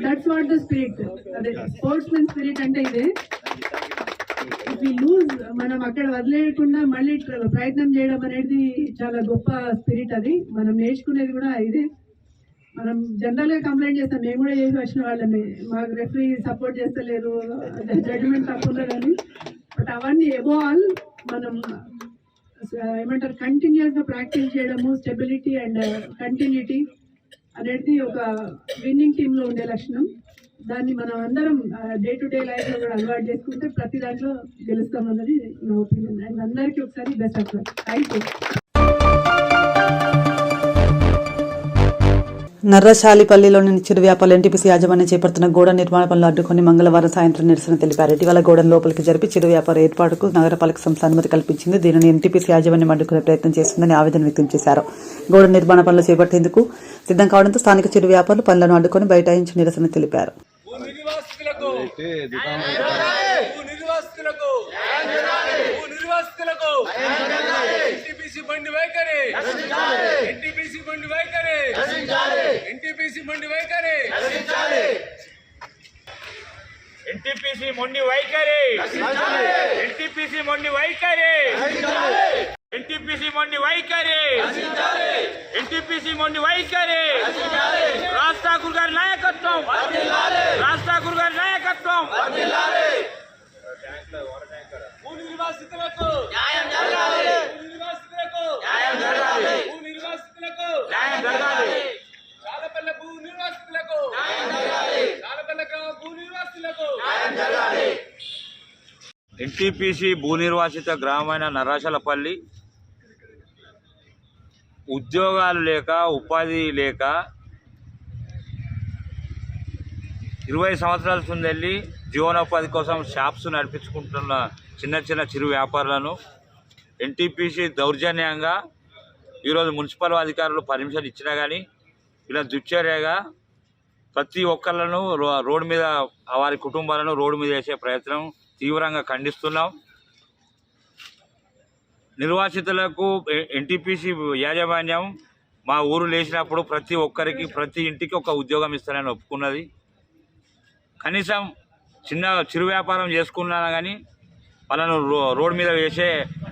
దట్స్ వాట్ ద స్పిరిట్. అదే స్పోర్ట్స్మెన్ స్పిరిట్ అంటే ఇదే. ఇఫ్ వి లూజ్, మనం అక్కడ వదిలేయకుండా మళ్ళీ ప్రయత్నం చేయడం అనేది చాలా గొప్ప స్పిరిట్. అది మనం నేర్చుకునేది కూడా ఇదే. మనం జనరల్గా కంప్లైంట్ చేస్తాం, మేము కూడా చేసి వచ్చిన వాళ్ళని, మాకు రెఫరీ సపోర్ట్ చేస్తలేరు, జడ్జిమెంట్ తక్కువ కానీ. బట్ అవన్నీ ఎబో ఆల్ మనం ఏమంటారు, కంటిన్యూస్గా ప్రాక్టీస్ చేయడము, స్టెబిలిటీ అండ్ కంటిన్యూటీ అనేది ఒక విన్నింగ్ టీంలో ఉండే లక్షణం. దాన్ని మనం అందరం డే టు డే లైఫ్లో కూడా అలవాటు చేసుకుంటే ప్రతి దాంట్లో గెలుస్తామన్నది నా ఒపీనియన్. అండ్ అందరికీ ఒకసారి best of luck. Thank you. నర్రశాలిపల్లిలోని చిరు వ్యాపారులు ఎన్టీపీసీ యాజమాన్యం చేపడుతున్న గోడ నిర్మాణ పనులు అడ్డుకొని మంగళవారం సాయంత్రం నిరసన తెలిపారు. ఇటీవల గోడను లోపలికి జరిపి చిరు వ్యాపార ఏర్పాటుకు నగరపాలక సంస్థ అనుమతి కల్పించింది. దీనిని ఎన్టీపీసీ యాజమాన్యం అడ్డుకునే ప్రయత్నం చేస్తుందని ఆవేదన వ్యక్తం చేశారు. గోడ నిర్మాణ పనులు చేపట్టేందుకు సిద్ధం కావడంతో స్థానిక చిరు వ్యాపారులు పనులను అడ్డుకొని బైఠాయించి నిరసన తెలిపారు. నిర్వాసితులకు ఎన్టీపీసీ బండి వైఖరి ఎన్టీపీసీ బండి వైఖరి ఎన్టీపీసీ బండి వైఖరి ఎన్టీపీసీ మొండి వైఖరి ఎన్టీపీసీ మొండి వైఖరి ఎన్టీపీసీ మొండి వైఖరి ఎన్టీపీసీ మొండి వైఖరి రాజ్ ఠాకూర్ గారి నాయకత్వం రాజ్ ఠాకూర్ గారి నాయకత్వం నిర్వాసితులకు న్యాయం జరగాలి నిర్వాసితులకు న్యాయం జరగాలి నిర్వాసితులకు న్యాయం జరగాలి చాలపల్లె భూ నిర్వాసితులకు న్యాయం జరగాలి చాలపల్లె గ్రామ భూ నిర్వాసితులకు న్యాయం జరగాలి ఎన్టీపీసీ భూ నిర్వాసిత గ్రామమైన నరాశలపల్లి ఉద్యోగాలు లేక ఉపాధి లేక 20 సంవత్సరాల ముందెళ్ళి జీవనోపాధి కోసం షాప్స్ నడిపించుకుంటున్న చిన్న చిన్న చిరు వ్యాపారులను ఎన్టీపీసీ దౌర్జన్యంగా ఈరోజు మున్సిపల్ అధికారులు పర్మిషన్ ఇచ్చినా కానీ ఇలా దుశ్చర్యగా ప్రతి ఒక్కళ్ళను రోడ్డు మీద వారి కుటుంబాలను రోడ్డు మీద వేసే ప్రయత్నం తీవ్రంగా ఖండిస్తున్నాం. నిర్వాసితులకు ఎన్టీపీసీ యాజమాన్యం మా ఊరు లేచినప్పుడు ప్రతి ఒక్కరికి ప్రతి ఇంటికి ఒక ఉద్యోగం ఇస్తానని ఒప్పుకున్నది. కనీసం చిరు వ్యాపారం చేసుకున్నా కానీ వాళ్ళను రోడ్డు మీద వేసే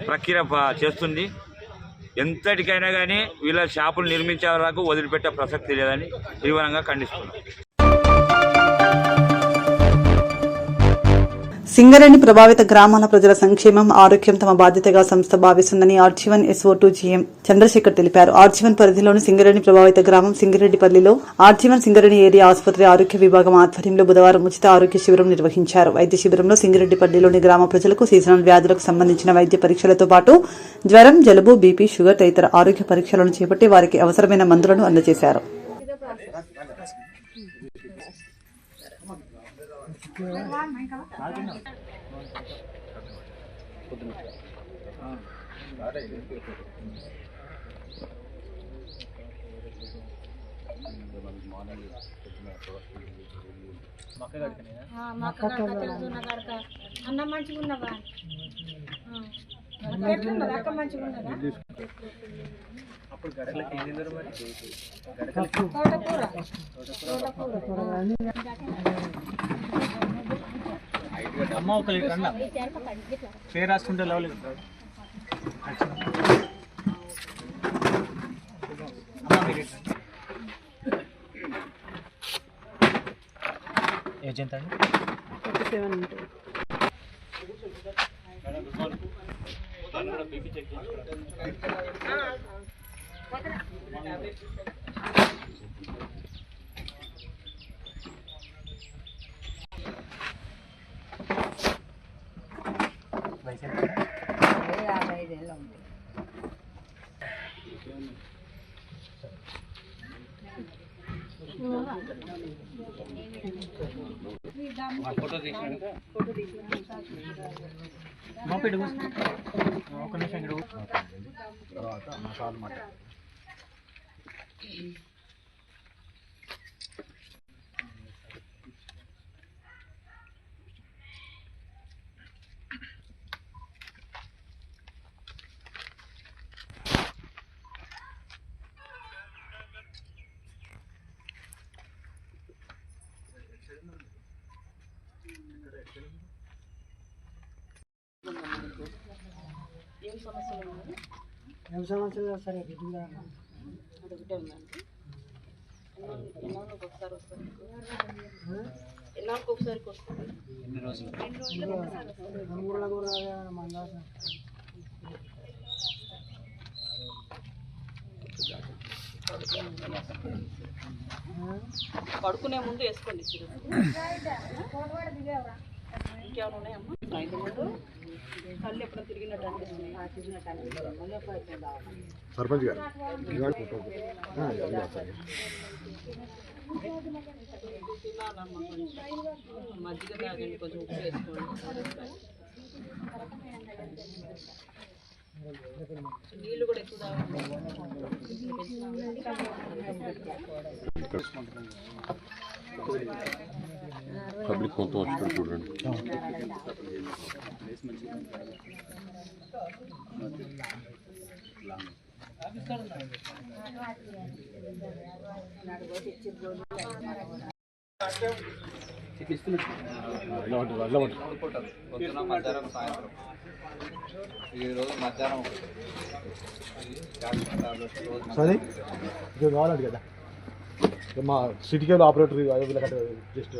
ప్రక్రియ చేస్తుంది. ఎంతటికైనా కానీ వీళ్ళ షాపులు నిర్మించే వరకు వదిలిపెట్టే ప్రసక్తి లేదని తీవ్రంగా ఖండిస్తున్నాం. సింగరేణి ప్రభావిత గ్రామాల ప్రజల సంక్షేమం ఆరోగ్యం తమ బాధ్యతగా సంస్థ భావిస్తుందని ఆర్జీవన్ SO2 GM చంద్రశేఖర్ తెలిపారు. ఆర్జీవన్ పరిధిలోని సింగరేణి ప్రభావిత గ్రామం సింగిరెడ్డిపల్లిలో ఆర్జీవన్ సింగరేణి ఏరియా ఆసుపత్రి ఆరోగ్య విభాగం ఆధ్వర్యంలో బుధవారం ఉచిత ఆరోగ్య శిబిరం నిర్వహించారు. వైద్య శిబిరంలో సింగిరెడ్డిపల్లిలోని గ్రామ ప్రజలకు సీజనల్ వ్యాధులకు సంబంధించిన వైద్య పరీక్షలతో పాటు జ్వరం, జలుబు, బీపీ, షుగర్ తదితర ఆరోగ్య పరీక్షలను చేపట్టి వారికి అవసరమైన మందులను అందజేశారు. అన్న మంచిగా ఉన్నవా అక్క మంచిగా ఉన్నదా అమ్మ ఒక లీటర్ అన్న పేరు రాసుకుంటే లెవెల్ ఏజ్ ఎంత అండి? 55 ఉంది. ఫోటో తీసినాక మా పేరు ఒక నిమిషం తర్వాత మసాలా మాట ఏం సమస్యలు ఉన్నాయి? ఏం సమస్యలు సరే గిట్టుగా అదొకటే ఉందండి. ఎన్నాళ్ళకి ఒకసారి వస్తుంది? ఎన్నాళ్ళకి ఒకసారికి వస్తుంది? 2 రోజులు 2 రోజులకు ఒకసారి పడుకునే ముందు వేసుకోండి. ఇంకేమైనా ఉన్నాయమ్మా? ఇంటి ముందు కళ్ళు ఎప్పుడు తిరిగినట్టు అనిపిస్తుంది. సర్పంచ్ గారు మజ్జిగ తాగండి, కొంచెం ఉప్పు వేసుకోండి. నీళ్ళు కూడా ఎక్కువ తాగండి. పబ్లిక్ మొత్తం వచ్చి చూడండి. పొద్దున మధ్యాహ్నం సాయంత్రం ఈరోజు మధ్యాహ్నం సరే ఇది కావాలండి కదా మా సిటీ కేబుల్ ఆపరేటర్ వీళ్ళకంటే జస్ట్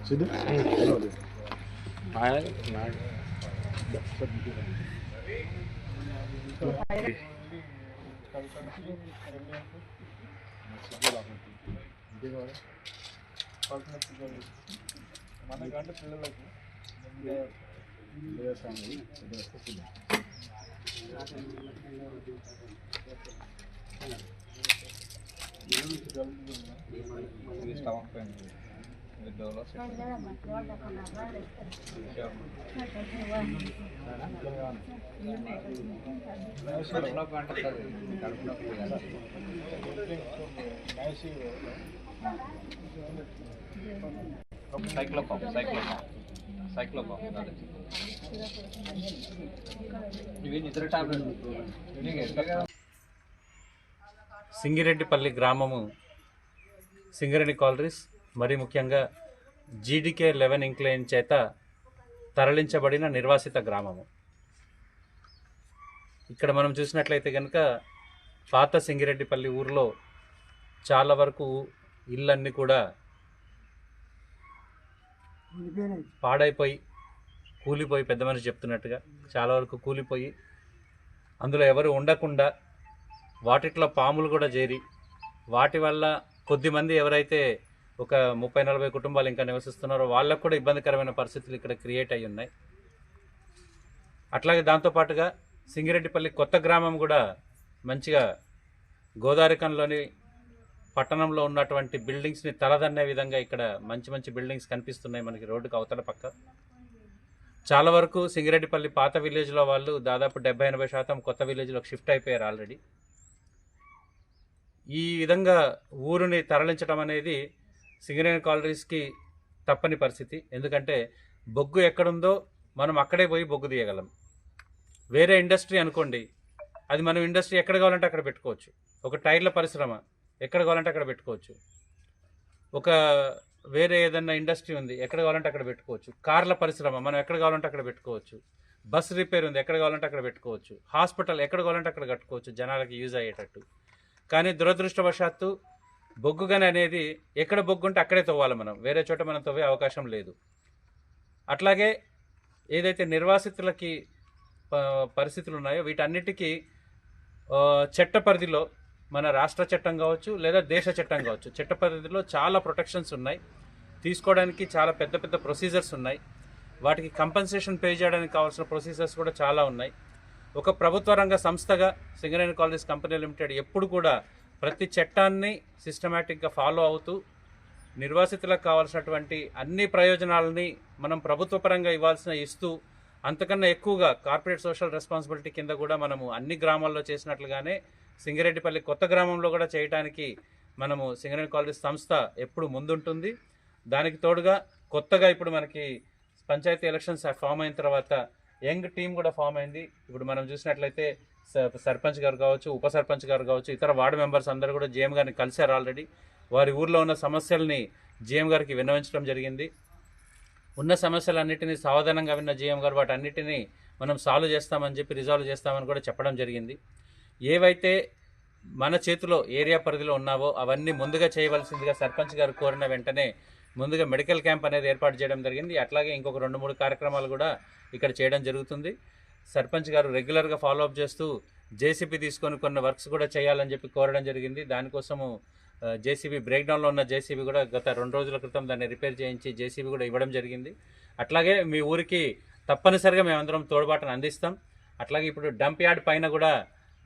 సిద్ధు మనకంటే పిల్లలకి స్టమక్ పెయిన్ సైక్లోపామ్ ఇవి నిద్ర టాబ్లెట్. సింగిరెడ్డిపల్లి గ్రామము సింగరేణి కాలరీస్ మరి ముఖ్యంగా జీడీకే 11 ఇంక్లైన్ చేత తరలించబడిన నిర్వాసిత గ్రామము. ఇక్కడ మనం చూసినట్లయితే కనుక పాత సింగిరెడ్డిపల్లి ఊరిలో చాలా వరకు ఇళ్ళన్నీ కూడా పాడైపోయి కూలిపోయి, పెద్ద మనిషి చెప్తున్నట్టుగా చాలా వరకు కూలిపోయి అందులో ఎవరు ఉండకుండా వాటిట్లో పాములు కూడా చేరి వాటి వల్ల కొద్దిమంది ఎవరైతే ఒక 30-40 కుటుంబాలు ఇంకా నివసిస్తున్నారో వాళ్ళకు కూడా ఇబ్బందికరమైన పరిస్థితులు ఇక్కడ క్రియేట్ అయ్యి ఉన్నాయి. అట్లాగే దాంతోపాటుగా సింగిరెడ్డిపల్లి కొత్త గ్రామం కూడా మంచిగా గోదావరికంలోని పట్టణంలో ఉన్నటువంటి బిల్డింగ్స్ని తలదన్నే విధంగా ఇక్కడ మంచి మంచి బిల్డింగ్స్ కనిపిస్తున్నాయి మనకి రోడ్డుకు అవతల పక్క. చాలా వరకు సింగిరెడ్డిపల్లి పాత విలేజ్లో వాళ్ళు దాదాపు 70-80% కొత్త విలేజ్లోకి షిఫ్ట్ అయిపోయారు ఆల్రెడీ. ఈ విధంగా ఊరిని తరలించడం అనేది సింగరేణి కాలరీస్కి తప్పని పరిస్థితి. ఎందుకంటే బొగ్గు ఎక్కడుందో మనం అక్కడే పోయి బొగ్గు తీయగలం. వేరే ఇండస్ట్రీ అనుకోండి, అది మనం ఇండస్ట్రీ ఎక్కడ కావాలంటే అక్కడ పెట్టుకోవచ్చు. ఒక టైర్ల పరిశ్రమ ఎక్కడ కావాలంటే అక్కడ పెట్టుకోవచ్చు. ఒక వేరే ఏదన్నా ఇండస్ట్రీ ఉంది ఎక్కడ కావాలంటే అక్కడ పెట్టుకోవచ్చు. కార్ల పరిశ్రమ మనం ఎక్కడ కావాలంటే అక్కడ పెట్టుకోవచ్చు. బస్ రిపేర్ ఉంది ఎక్కడ కావాలంటే అక్కడ పెట్టుకోవచ్చు. హాస్పిటల్ ఎక్కడ కావాలంటే అక్కడ కట్టుకోవచ్చు జనాలకి యూజ్ అయ్యేటట్టు. కానీ దురదృష్టవశాత్తు బొగ్గు గని అనేది ఎక్కడ బొగ్గు ఉంటే అక్కడే తవ్వాలి, మనం వేరే చోట మనం తవ్వే అవకాశం లేదు. అట్లాగే ఏదైతే నిర్వాసితులకి పరిస్థితులు ఉన్నాయో వీటన్నిటికీ చట్ట పరిధిలో మన రాష్ట్ర చట్టం కావచ్చు లేదా దేశ చట్టం కావచ్చు, చట్ట పరిధిలో చాలా ప్రొటెక్షన్స్ ఉన్నాయి, తీసుకోవడానికి చాలా పెద్ద పెద్ద ప్రొసీజర్స్ ఉన్నాయి. వాటికి కంపెన్సేషన్ పే చేయడానికి కావాల్సిన ప్రొసీజర్స్ కూడా చాలా ఉన్నాయి. ఒక ప్రభుత్వ రంగ సంస్థగా సింగరేణి కాలరీస్ కంపెనీ లిమిటెడ్ ఎప్పుడు కూడా ప్రతి చట్టాన్ని సిస్టమేటిక్గా ఫాలో అవుతూ నిర్వాసితులకు కావాల్సినటువంటి అన్ని ప్రయోజనాలని మనం ప్రభుత్వ పరంగా ఇస్తూ అంతకన్నా ఎక్కువగా కార్పొరేట్ సోషల్ రెస్పాన్సిబిలిటీ కింద కూడా మనము అన్ని గ్రామాల్లో చేసినట్లుగానే సింగరెడ్డిపల్లి కొత్త గ్రామంలో కూడా చేయడానికి మనము సింగరేణి కాలరీస్ సంస్థ ఎప్పుడు ముందుంటుంది. దానికి తోడుగా కొత్తగా ఇప్పుడు మనకి పంచాయతీ ఎలక్షన్స్ ఫామ్ అయిన తర్వాత యంగ్ టీం కూడా ఫామ్ అయింది. ఇప్పుడు మనం చూసినట్లయితే సర్పంచ్ గారు కావచ్చు, ఉప సర్పంచ్ గారు కావచ్చు, ఇతర వార్డు మెంబర్స్ అందరూ కూడా జీఎం గారిని కలిశారు ఆల్రెడీ. వారి ఊర్లో ఉన్న సమస్యల్ని జీఎం గారికి విన్నవించడం జరిగింది. ఉన్న సమస్యలన్నింటినీ సావధానంగా విన్న జీఎం గారు వాటన్నిటినీ మనం సాల్వ్ చేస్తామని చెప్పి రిజాల్వ్ చేస్తామని కూడా చెప్పడం జరిగింది. ఏవైతే మన చేతిలో ఏరియా పరిధిలో ఉన్నావో అవన్నీ ముందుగా చేయవలసిందిగా సర్పంచ్ గారు కోరిన వెంటనే ముందుగా మెడికల్ క్యాంప్ అనేది ఏర్పాటు చేయడం జరిగింది. అట్లాగే ఇంకొక 2-3 కార్యక్రమాలు కూడా ఇక్కడ చేయడం జరుగుతుంది. సర్పంచ్ గారు రెగ్యులర్గా ఫాలోఅప్ చేస్తూ జేసీబీ తీసుకొని కొన్ని వర్క్స్ కూడా చేయాలని చెప్పి కోరడం జరిగింది. దానికోసము జేసీబీ బ్రేక్డౌన్లో ఉన్న జేసీబీ కూడా గత 2 రోజుల క్రితం దాన్ని రిపేర్ చేయించి జేసీబీ కూడా ఇవ్వడం జరిగింది. అట్లాగే మీ ఊరికి తప్పనిసరిగా మేమందరం తోడ్పాటును అందిస్తాం. అట్లాగే ఇప్పుడు డంప్ యార్డ్ పైన కూడా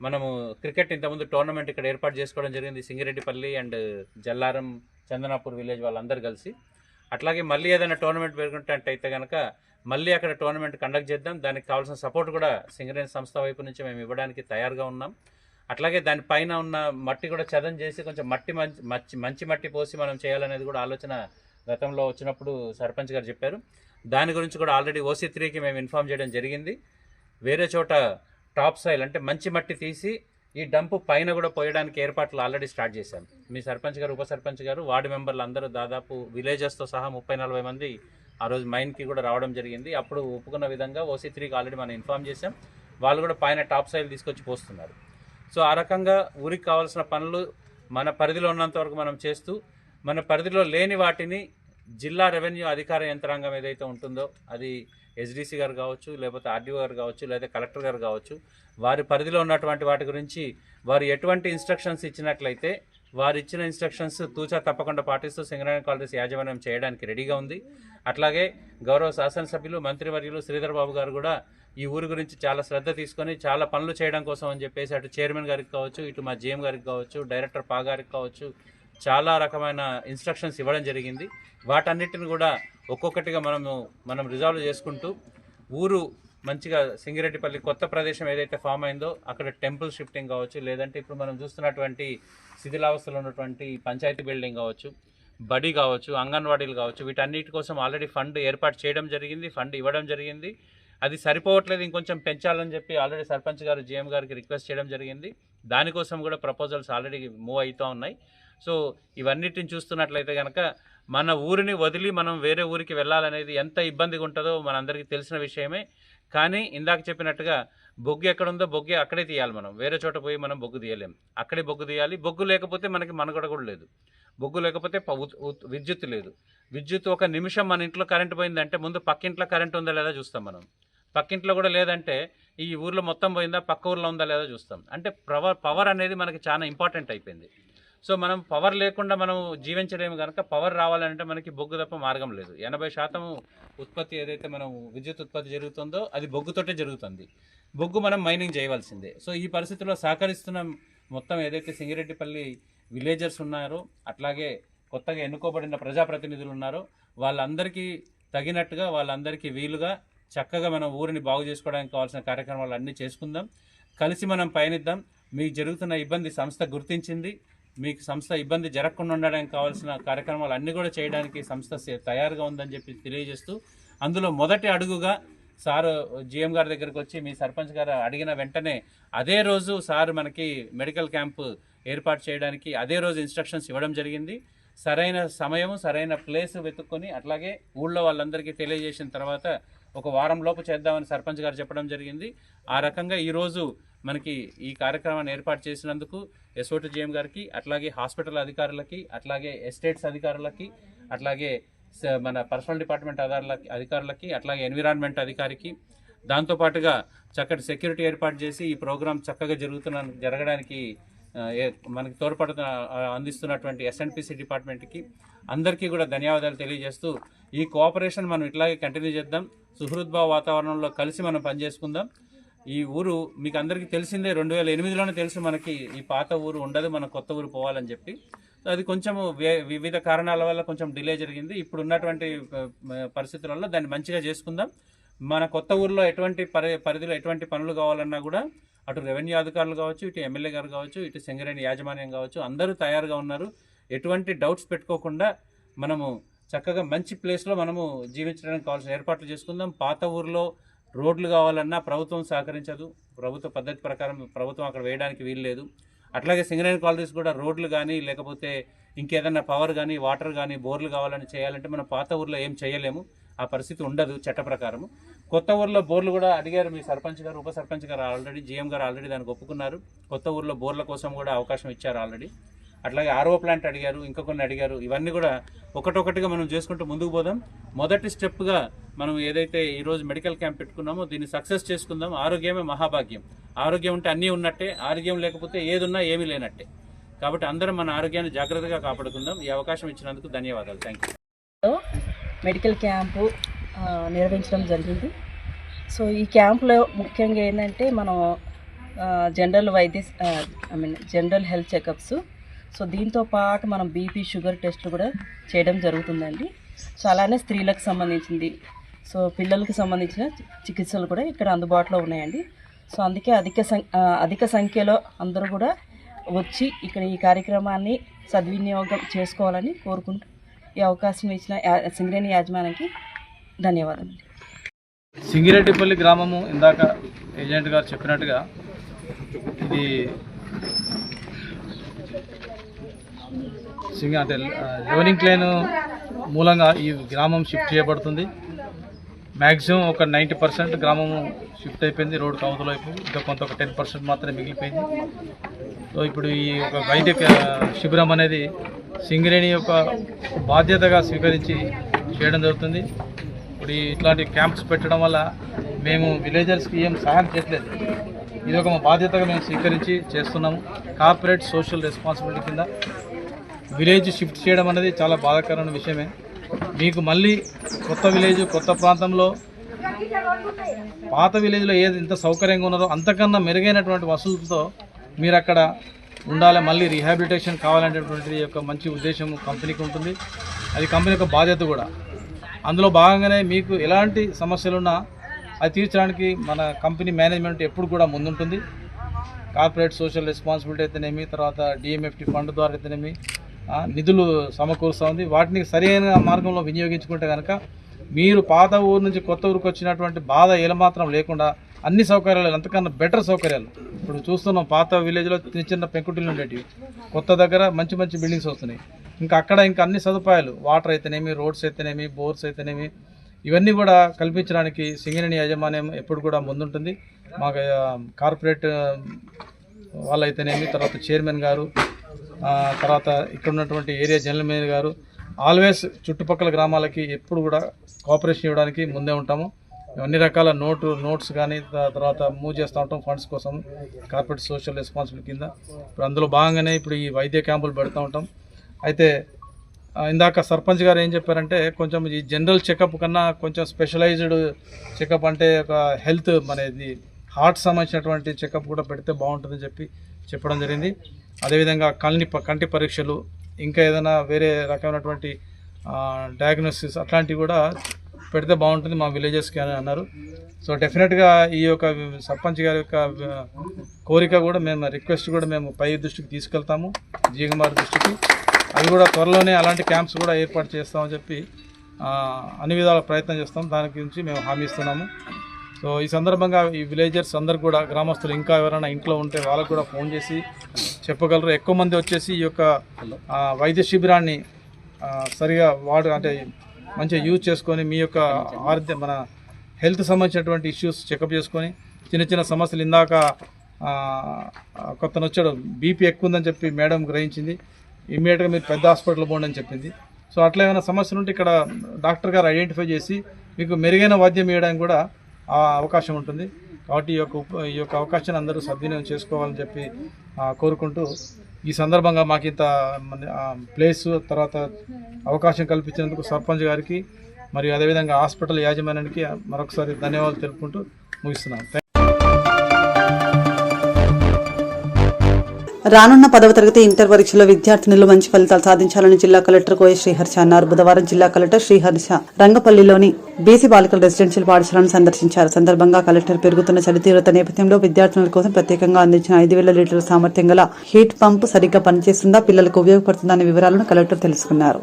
మనము క్రికెట్ ఇంతకుముందు టోర్నమెంట్ ఇక్కడ ఏర్పాటు చేసుకోవడం జరిగింది. సింగిరెడ్డిపల్లి అండ్ జల్లారం, చందనాపూర్ విలేజ్ వాళ్ళందరూ కలిసి. అట్లాగే మళ్ళీ ఏదైనా టోర్నమెంట్ పెరుగుతున్నట్టయితే కనుక మళ్ళీ అక్కడ టోర్నమెంట్ కండక్ట్ చేద్దాం. దానికి కావాల్సిన సపోర్ట్ కూడా సింగరేణి సంస్థ వైపు నుంచి మేము ఇవ్వడానికి తయారుగా ఉన్నాం. అట్లాగే దానిపైన ఉన్న మట్టి కూడా చదం చేసి కొంచెం మంచి మట్టి పోసి మనం చేయాలనేది కూడా ఆలోచన గతంలో వచ్చినప్పుడు సర్పంచ్ గారు చెప్పారు. దాని గురించి కూడా ఆల్రెడీ OC3కి మేము ఇన్ఫామ్ చేయడం జరిగింది. వేరే చోట టాప్ సాయిల్ అంటే మంచి మట్టి తీసి ఈ డంపు పైన కూడా పోయడానికి ఏర్పాట్లు ఆల్రెడీ స్టార్ట్ చేశాం. మీ సర్పంచ్ గారు, ఉప సర్పంచ్ గారు, వార్డు మెంబర్లు అందరూ దాదాపు విలేజెస్తో సహా 30-40 మంది ఆ రోజు మైన్కి కూడా రావడం జరిగింది. అప్పుడు ఒప్పుకున్న విధంగా OC3కి ఆల్రెడీ మనం ఇన్ఫామ్ చేశాం. వాళ్ళు కూడా పైన టాప్ సాయిల్ తీసుకొచ్చి పోస్తున్నారు. సో ఆ రకంగా ఊరికి కావాల్సిన పనులు మన పరిధిలో ఉన్నంత వరకు మనం చేస్తూ, మన పరిధిలో లేని వాటిని జిల్లా రెవెన్యూ అధికార యంత్రాంగం ఏదైతే ఉంటుందో అది SDC గారు కావచ్చు, లేకపోతే RDO గారు కావచ్చు, లేదా కలెక్టర్ గారు కావచ్చు, వారి పరిధిలో ఉన్నటువంటి వాటి గురించి వారు ఎటువంటి ఇన్స్ట్రక్షన్స్ ఇచ్చినట్లయితే వారు ఇచ్చిన ఇన్స్ట్రక్షన్స్ తూచా తప్పకుండా పాటిస్తూ సింగరేణి కాలనీస్ యాజమాన్యం చేయడానికి రెడీగా ఉంది. అట్లాగే గౌరవ శాసనసభ్యులు, మంత్రివర్యులు శ్రీధర్ బాబు గారు కూడా ఈ ఊరి గురించి చాలా శ్రద్ధ తీసుకొని చాలా పనులు చేయడం కోసం అని చెప్పేసి అటు చైర్మన్ గారికి కావచ్చు, ఇటు మా GM గారికి కావచ్చు, డైరెక్టర్ పా గారికి కావచ్చు, చాలా రకమైన ఇన్స్ట్రక్షన్స్ ఇవ్వడం జరిగింది. వాటన్నిటిని కూడా ఒక్కొక్కటిగా మనం రిజాల్వ్ చేసుకుంటూ ఊరు మంచిగా సింగిరెడ్డిపల్లి కొత్త ప్రదేశం ఏదైతే ఫామ్ అయిందో అక్కడ టెంపుల్ షిఫ్టింగ్ కావచ్చు, లేదంటే ఇప్పుడు మనం చూస్తున్నటువంటి శిథిలావస్థలో ఉన్నటువంటి పంచాయతీ బిల్డింగ్ కావచ్చు, బడి కావచ్చు, అంగన్వాడీలు కావచ్చు, వీటన్నిటి కోసం ఆల్రెడీ ఫండ్ ఏర్పాటు చేయడం జరిగింది, ఫండ్ ఇవ్వడం జరిగింది. అది సరిపోవట్లేదు, ఇంకొంచెం పెంచాలని చెప్పి ఆల్రెడీ సర్పంచ్ గారు GM గారికి రిక్వెస్ట్ చేయడం జరిగింది. దానికోసం కూడా ప్రపోజల్స్ ఆల్రెడీ మూవ్ అవుతూ ఉన్నాయి. సో ఇవన్నిటిని చూస్తున్నట్లయితే కనుక మన ఊరిని వదిలి మనం వేరే ఊరికి వెళ్ళాలనేది ఎంత ఇబ్బందిగా ఉంటుందో మనందరికీ తెలిసిన విషయమే. కానీ ఇందాక చెప్పినట్టుగా బొగ్గు ఎక్కడుందో బొగ్గు అక్కడే తీయాలి. మనం వేరే చోట పోయి మనం బొగ్గు తీయలేం, అక్కడే బొగ్గు తీయాలి. బొగ్గు లేకపోతే మనకి మనుగడ కూడా లేదు. బొగ్గు లేకపోతే విద్యుత్ లేదు. విద్యుత్ ఒక నిమిషం మన ఇంట్లో కరెంట్ పోయిందంటే ముందు పక్కింట్లో కరెంట్ ఉందా లేదా చూస్తాం. మనం పక్కింట్లో కూడా లేదంటే ఈ ఊర్లో మొత్తం పోయిందా, పక్క ఊర్లో ఉందా లేదా చూస్తాం. అంటే పవర్ అనేది మనకి చాలా ఇంపార్టెంట్ అయిపోయింది. సో మనం పవర్ లేకుండా మనం జీవించలేము కనుక పవర్ రావాలంటే మనకి బొగ్గు తప్ప మార్గం లేదు. 80% ఉత్పత్తి ఏదైతే మనం విద్యుత్ ఉత్పత్తి జరుగుతుందో అది బొగ్గుతోటే జరుగుతుంది. బొగ్గు మనం మైనింగ్ చేయవలసిందే. సో ఈ పరిస్థితుల్లో సహకరిస్తున్న మొత్తం ఏదైతే సింగిరెడ్డిపల్లి విలేజర్స్ ఉన్నారో, అట్లాగే కొత్తగా ఎన్నుకోబడిన ప్రజాప్రతినిధులు ఉన్నారో వాళ్ళందరికీ తగినట్టుగా, వాళ్ళందరికీ వీలుగా చక్కగా మనం ఊరిని బాగు చేసుకోవడానికి కావాల్సిన కార్యక్రమాలు అన్నీ చేసుకుందాం. కలిసి మనం పయనిద్దాం. మీకు జరుగుతున్న ఇబ్బంది సంస్థ గుర్తించింది. మీకు సంస్థ ఇబ్బంది జరగకుండా ఉండడానికి కావాల్సిన కార్యక్రమాలు అన్నీ కూడా చేయడానికి సంస్థ తయారుగా ఉందని చెప్పి తెలియజేస్తూ, అందులో మొదటి అడుగుగా సారు GM గారి దగ్గరికి వచ్చి మీ సర్పంచ్ గారు అడిగిన వెంటనే అదే రోజు సార్ మనకి మెడికల్ క్యాంపు ఏర్పాటు చేయడానికి అదే రోజు ఇన్స్ట్రక్షన్స్ ఇవ్వడం జరిగింది. సరైన సమయం, సరైన ప్లేస్ వెతుక్కొని అట్లాగే ఊళ్ళో వాళ్ళందరికీ తెలియజేసిన తర్వాత ఒక వారం లోపు చేద్దామని సర్పంచ్ గారు చెప్పడం జరిగింది. ఆ రకంగా ఈరోజు మనకి ఈ కార్యక్రమాన్ని ఏర్పాటు చేసినందుకు SO2 GM గారికి, అట్లాగే హాస్పిటల్ అధికారులకి, అట్లాగే ఎస్టేట్స్ అధికారులకి, అట్లాగే మన పర్సనల్ డిపార్ట్మెంట్ అధికారులకి, అట్లాగే ఎన్విరాన్మెంట్ అధికారికి, దాంతోపాటుగా చక్కటి సెక్యూరిటీ ఏర్పాటు చేసి ఈ ప్రోగ్రాం చక్కగా జరగడానికి మనకి అందిస్తున్నటువంటి SNPC డిపార్ట్మెంట్కి అందరికీ కూడా ధన్యవాదాలు తెలియజేస్తూ ఈ కోఆపరేషన్ మనం ఇట్లాగే కంటిన్యూ చేద్దాం. సుహృద్భావ వాతావరణంలో కలిసి మనం పనిచేసుకుందాం. ఈ ఊరు మీకు అందరికీ తెలిసిందే, 2008లోనే తెలుసు మనకి ఈ పాత ఊరు ఉండదు, మన కొత్త ఊరు పోవాలని చెప్పి. అది కొంచెం వివిధ కారణాల వల్ల కొంచెం డిలే జరిగింది. ఇప్పుడు ఉన్నటువంటి పరిస్థితులలో దాన్ని మంచిగా చేసుకుందాం. మన కొత్త ఊరిలో ఎటువంటి పరిధిలో ఎటువంటి పనులు కావాలన్నా కూడా అటు రెవెన్యూ అధికారులు కావచ్చు, ఇటు ఎమ్మెల్యే గారు కావచ్చు, ఇటు సింగరేణి యాజమాన్యం కావచ్చు, అందరూ తయారుగా ఉన్నారు. ఎటువంటి డౌట్స్ పెట్టుకోకుండా మనము చక్కగా మంచి ప్లేస్లో మనము జీవించడానికి కావాల్సిన ఏర్పాట్లు చేసుకుందాం. పాత ఊరిలో రోడ్లు కావాలన్నా ప్రభుత్వం సహకరించదు, ప్రభుత్వ పద్ధతి ప్రకారం ప్రభుత్వం అక్కడ వేయడానికి వీలు లేదు. అట్లాగే సింగరేణి కాలనీస్ కూడా రోడ్లు కానీ లేకపోతే ఇంకేదన్నా పవర్ కానీ వాటర్ కానీ బోర్లు కావాలని చేయాలంటే మనం పాత ఊర్లో ఏం చేయలేము, ఆ పరిస్థితి ఉండదు చట్ట ప్రకారం. కొత్త ఊర్లో బోర్లు కూడా అడిగారు మీ సర్పంచ్ గారు, ఉప సర్పంచ్ గారు ఆల్రెడీ, GM గారు ఆల్రెడీ దానికి ఒప్పుకున్నారు. కొత్త ఊర్లో బోర్ల కోసం కూడా అవకాశం ఇచ్చారు ఆల్రెడీ. అట్లాగే RO ప్లాంట్ అడిగారు, ఇంకా కొన్ని అడిగారు. ఇవన్నీ కూడా ఒకటొకటిగా మనం చేసుకుంటూ ముందుకు పోదాం. మొదటి స్టెప్గా మనం ఏదైతే ఈరోజు మెడికల్ క్యాంప్ పెట్టుకున్నామో దీన్ని సక్సెస్ చేసుకుందాం. ఆరోగ్యమే మహాభాగ్యం. ఆరోగ్యం ఉంటే అన్నీ ఉన్నట్టే, ఆరోగ్యం లేకపోతే ఏది ఉన్నా ఏమీ లేనట్టే. కాబట్టి అందరం మన ఆరోగ్యాన్ని జాగ్రత్తగా కాపాడుకుందాం. ఈ అవకాశం ఇచ్చినందుకు ధన్యవాదాలు. Thank you. మెడికల్ క్యాంపు నిర్వహించడం జరిగింది. సో ఈ క్యాంపులో ముఖ్యంగా ఏంటంటే మనం జనరల్ హెల్త్ చెకప్స్, సో దీంతో పాటు మనం BP, షుగర్ టెస్ట్లు కూడా చేయడం జరుగుతుందండి. సో అలానే స్త్రీలకు సంబంధించింది, సో పిల్లలకి సంబంధించిన చికిత్సలు కూడా ఇక్కడ అందుబాటులో ఉన్నాయండి. సో అందుకే అధిక సంఖ్యలో అందరూ కూడా వచ్చి ఇక్కడ ఈ కార్యక్రమాన్ని సద్వినియోగం చేసుకోవాలని కోరుకుంటూ ఈ అవకాశం ఇచ్చిన సింగరేణి యాజమాన్యానికి ధన్యవాదాలు. సింగిరెడ్డిపల్లి గ్రామము ఇందాక ఏజెంట్ గారు చెప్పినట్టుగా ఇది అంటే లెవెలింగ్ క్లైన్ మూలంగా ఈ గ్రామం షిఫ్ట్ చేయబడుతుంది. మ్యాక్సిమం ఒక 90% గ్రామము షిఫ్ట్ అయిపోయింది రోడ్డు అవతల వైపు. ఇంకా కొంత ఒక 10% మాత్రమే మిగిలిపోయింది. సో ఇప్పుడు ఈ ఒక వైద్య శిబిరం అనేది సింగరేణి యొక్క బాధ్యతగా స్వీకరించి చేయడం జరుగుతుంది. ఇప్పుడు ఇట్లాంటి క్యాంప్స్ పెట్టడం వల్ల మేము విలేజర్స్కి ఏం సహాయం చేయట్లేదు, ఇది ఒక బాధ్యతగా మేము స్వీకరించి చేస్తున్నాము. కార్పొరేట్ సోషల్ రెస్పాన్సిబిలిటీ కింద విలేజ్ షిఫ్ట్ చేయడం అనేది చాలా బాధాకరమైన విషయమే. మీకు మళ్ళీ కొత్త విలేజ్ కొత్త ప్రాంతంలో పాత విలేజ్లో ఏది ఎంత సౌకర్యంగా ఉన్నదో అంతకన్నా మెరుగైనటువంటి వసతులతో మీరు అక్కడ ఉండాలి. మళ్ళీ రీహాబిలిటేషన్ కావాలనేటువంటిది యొక్క మంచి ఉద్దేశం కంపెనీకి ఉంటుంది. అది కంపెనీ యొక్క బాధ్యత కూడా. అందులో భాగంగానే మీకు ఎలాంటి సమస్యలున్నా అది తీర్చడానికి మన కంపెనీ మేనేజ్మెంట్ ఎప్పుడు కూడా ముందుంటుంది. కార్పొరేట్ సోషల్ రెస్పాన్సిబిలిటీ అయితేనేమి, తర్వాత డిఎంఎఫ్టీ ఫండ్ ద్వారా అయితేనేమి నిధులు సమకూరుస్తూ ఉంది. వాటిని సరైన మార్గంలో వినియోగించుకుంటే కనుక మీరు పాత ఊరు నుంచి కొత్త ఊరికి వచ్చినటువంటి బాధ ఏమాత్రం లేకుండా అన్ని సౌకర్యాలు అంతకన్నా బెటర్ సౌకర్యాలు ఇప్పుడు చూస్తున్నాం. పాత విలేజ్లో చిన్న చిన్న పెంకుటిల్లు ఉండేటివి, కొత్త దగ్గర మంచి మంచి బిల్డింగ్స్ వస్తున్నాయి. ఇంకా అక్కడ ఇంకా అన్ని సదుపాయాలు వాటర్ అయితేనేమి, రోడ్స్ అయితేనేమి, బోర్స్ అయితేనేమి, ఇవన్నీ కూడా కల్పించడానికి సింగరేణి యాజమాన్యం ఎప్పుడు కూడా ముందుంటుంది. మాకు కార్పొరేట్ వాళ్ళైతేనేమి, తర్వాత చైర్మన్ గారు, తర్వాత ఇక్కడ ఉన్నటువంటి ఏరియా జనరల్ మేనేజర్ గారు ఆల్వేస్ చుట్టుపక్కల గ్రామాలకి ఎప్పుడు కూడా కోఆపరేషన్ ఇవ్వడానికి ముందే ఉంటాము. అన్ని రకాల నోట్స్ కానీ తర్వాత మూవ్ చేస్తూ ఉంటాం ఫండ్స్ కోసం కార్పొరేట్ సోషల్ రెస్పాన్సిబిలిటీ కింద. ఇప్పుడు అందులో భాగంగానే ఇప్పుడు ఈ వైద్య క్యాంపులు పెడుతూ ఉంటాం. అయితే ఇందాక సర్పంచ్ గారు ఏం చెప్పారంటే కొంచెం ఈ జనరల్ చెకప్ కన్నా కొంచెం స్పెషలైజ్డ్ చెకప్ అంటే ఒక హెల్త్ మనది హార్ట్ సంబంధించినటువంటి చెకప్ కూడా పెడితే బాగుంటుందని చెప్పడం జరిగింది. అదేవిధంగా కంటి పరీక్షలు, ఇంకా ఏదైనా వేరే రకమైనటువంటి డయాగ్నోసిస్ అట్లాంటివి కూడా పెడితే బాగుంటుంది మా విలేజెస్కి అని అన్నారు. సో డెఫినెట్గా ఈ యొక్క సర్పంచ్ గారి యొక్క కోరిక కూడా మేము రిక్వెస్ట్ కూడా మేము పై దృష్టికి తీసుకెళ్తాము, జీగమారి దృష్టికి. అది కూడా త్వరలోనే అలాంటి క్యాంప్స్ కూడా ఏర్పాటు చేస్తామని చెప్పి అన్ని విధాల ప్రయత్నం చేస్తాం. దాని గురించి మేము హామీ ఇస్తున్నాము. సో ఈ సందర్భంగా ఈ విలేజర్స్ అందరు కూడా గ్రామస్తులు ఇంకా ఎవరైనా ఇంట్లో ఉంటే వాళ్ళకు కూడా ఫోన్ చేసి చెప్పగలరు. ఎక్కువ మంది వచ్చేసి ఈ యొక్క వైద్య శిబిరాన్ని సరిగా అంటే మంచిగా యూజ్ చేసుకొని మీ యొక్క మన హెల్త్ సంబంధించినటువంటి ఇష్యూస్ చెకప్ చేసుకొని చిన్న చిన్న సమస్యలు ఇందాక కొత్తను వచ్చాడు బీపీ ఎక్కువ ఉందని చెప్పి మేడం గ్రహించింది. ఇమ్మీడియట్గా మీరు పెద్ద హాస్పిటల్ పోండి అని చెప్పింది. సో అట్లా ఏమైనా సమస్యలు ఉంటే ఇక్కడ డాక్టర్ గారు ఐడెంటిఫై చేసి మీకు మెరుగైన వైద్యం ఇవ్వడానికి కూడా అవకాశం ఉంటుంది. కాబట్టి ఈ యొక్క అవకాశాన్ని అందరూ సద్వినియోగం చేసుకోవాలని చెప్పి కోరుకుంటూ ఈ సందర్భంగా మాకు ఇంత ప్లేస్ తర్వాత అవకాశం కల్పించినందుకు సర్పంచ్ గారికి మరియు అదేవిధంగా హాస్పిటల్ యాజమాన్యానికి మరొకసారి ధన్యవాదాలు తెలుపుకుంటూ ముగిస్తున్నాను. రానున్న 10వ తరగతి ఇంటర్ పరీక్షలో విద్యార్థినులు మంచి ఫలితాలు సాధించాలని జిల్లా కలెక్టర్ కోయ శ్రీహర్ష అన్నారు. బుధవారం జిల్లా కలెక్టర్ శ్రీహర్ష రంగపల్లిలోని బీసీ బాలికల రెసిడెన్షియల్ పాఠశాలను సందర్శించారు. సందర్భంగా కలెక్టర్ పెరుగుతున్న చలి తీవ్రత నేపథ్యంలో విద్యార్థినుల కోసం ప్రత్యేకంగా అందించిన 5,000 లీటర్ల సామర్థ్యం గల హీట్ పంప్ సరిగ్గా పనిచేస్తుందా, పిల్లలకు ఉపయోగపడుతుందా అనే వివరాలను కలెక్టర్ తెలుసుకున్నారు.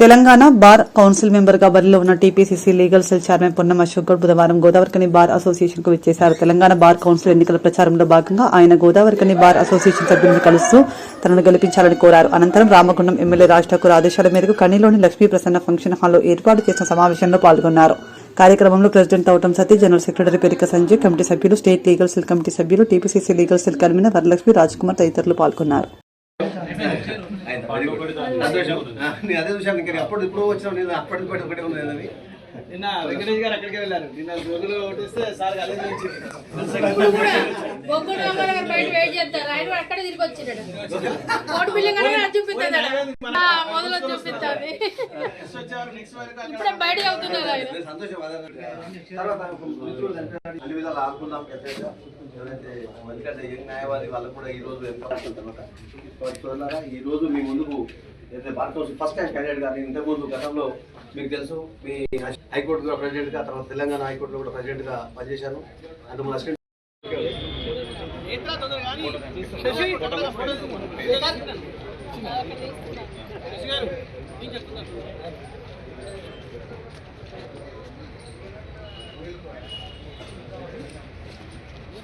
తెలంగాణ బార్ కౌన్సిల్ మెంబర్ గా బరిలో ఉన్న TPCC legal cell chairman Ponnam Ashok Goud బుధవారం గోదావరికని బార్ అసోసియేషన్ కు విచ్చేశారు. తెలంగాణ బార్ కౌన్సిల్ ఎన్నికల ప్రచారంలో భాగంగా ఆయన గోదావరికని బార్ అసోసియేషన్ సభ్యులను కలుస్తూ తనను గెలిపించాలని కోరారు. అనంతరం రామగుండం ఎమ్మెల్యే రాజ్ ఠాకూర్ ఆదేశాల మేరకు కణిలోని లక్ష్మీ ప్రసన్న ఫంక్షన్ హాల్లో ఏర్పాటు చేసిన సమావేశంలో పాల్గొన్నారు. కార్యక్రమంలో president Tautam Satish, general secretary Perika Sanjay, committee సభ్యులు, స్టేట్ లీగల్ సెల్ కమిటీ సభ్యులు, TPCC legal cell convener Varalakshmi, Raj Kumar తదితరులు పాల్గొన్నారు. అదే చూసాను ఇంకా అప్పుడు ఇప్పుడు వచ్చిన నేను అప్పటికి ఒకటే ఉన్నది. నిన్న వెంకటేష్ గారు అక్కడికి వెళ్ళారు. నిన్న రోజులు ఓటేస్తే సార్ అదే అన్ని విధాలు ఆడుకుందాం. ఎవరైతే ఎందుకంటే యంగ్ న్యాయవాది వాళ్ళకు కూడా ఈ రోజు చూడారా. ఈ రోజు మీ ముందుకు అయితే bar council first time candidate గా నేను ఇంతకుముందు గతంలో మీకు తెలుసు మీ హైకోర్టు కూడా ప్రెసిడెంట్ గా, తర్వాత తెలంగాణ హైకోర్టులో కూడా ప్రెసిడెంట్ గా పనిచేశాను. అంటే మన అసిస్టెంట్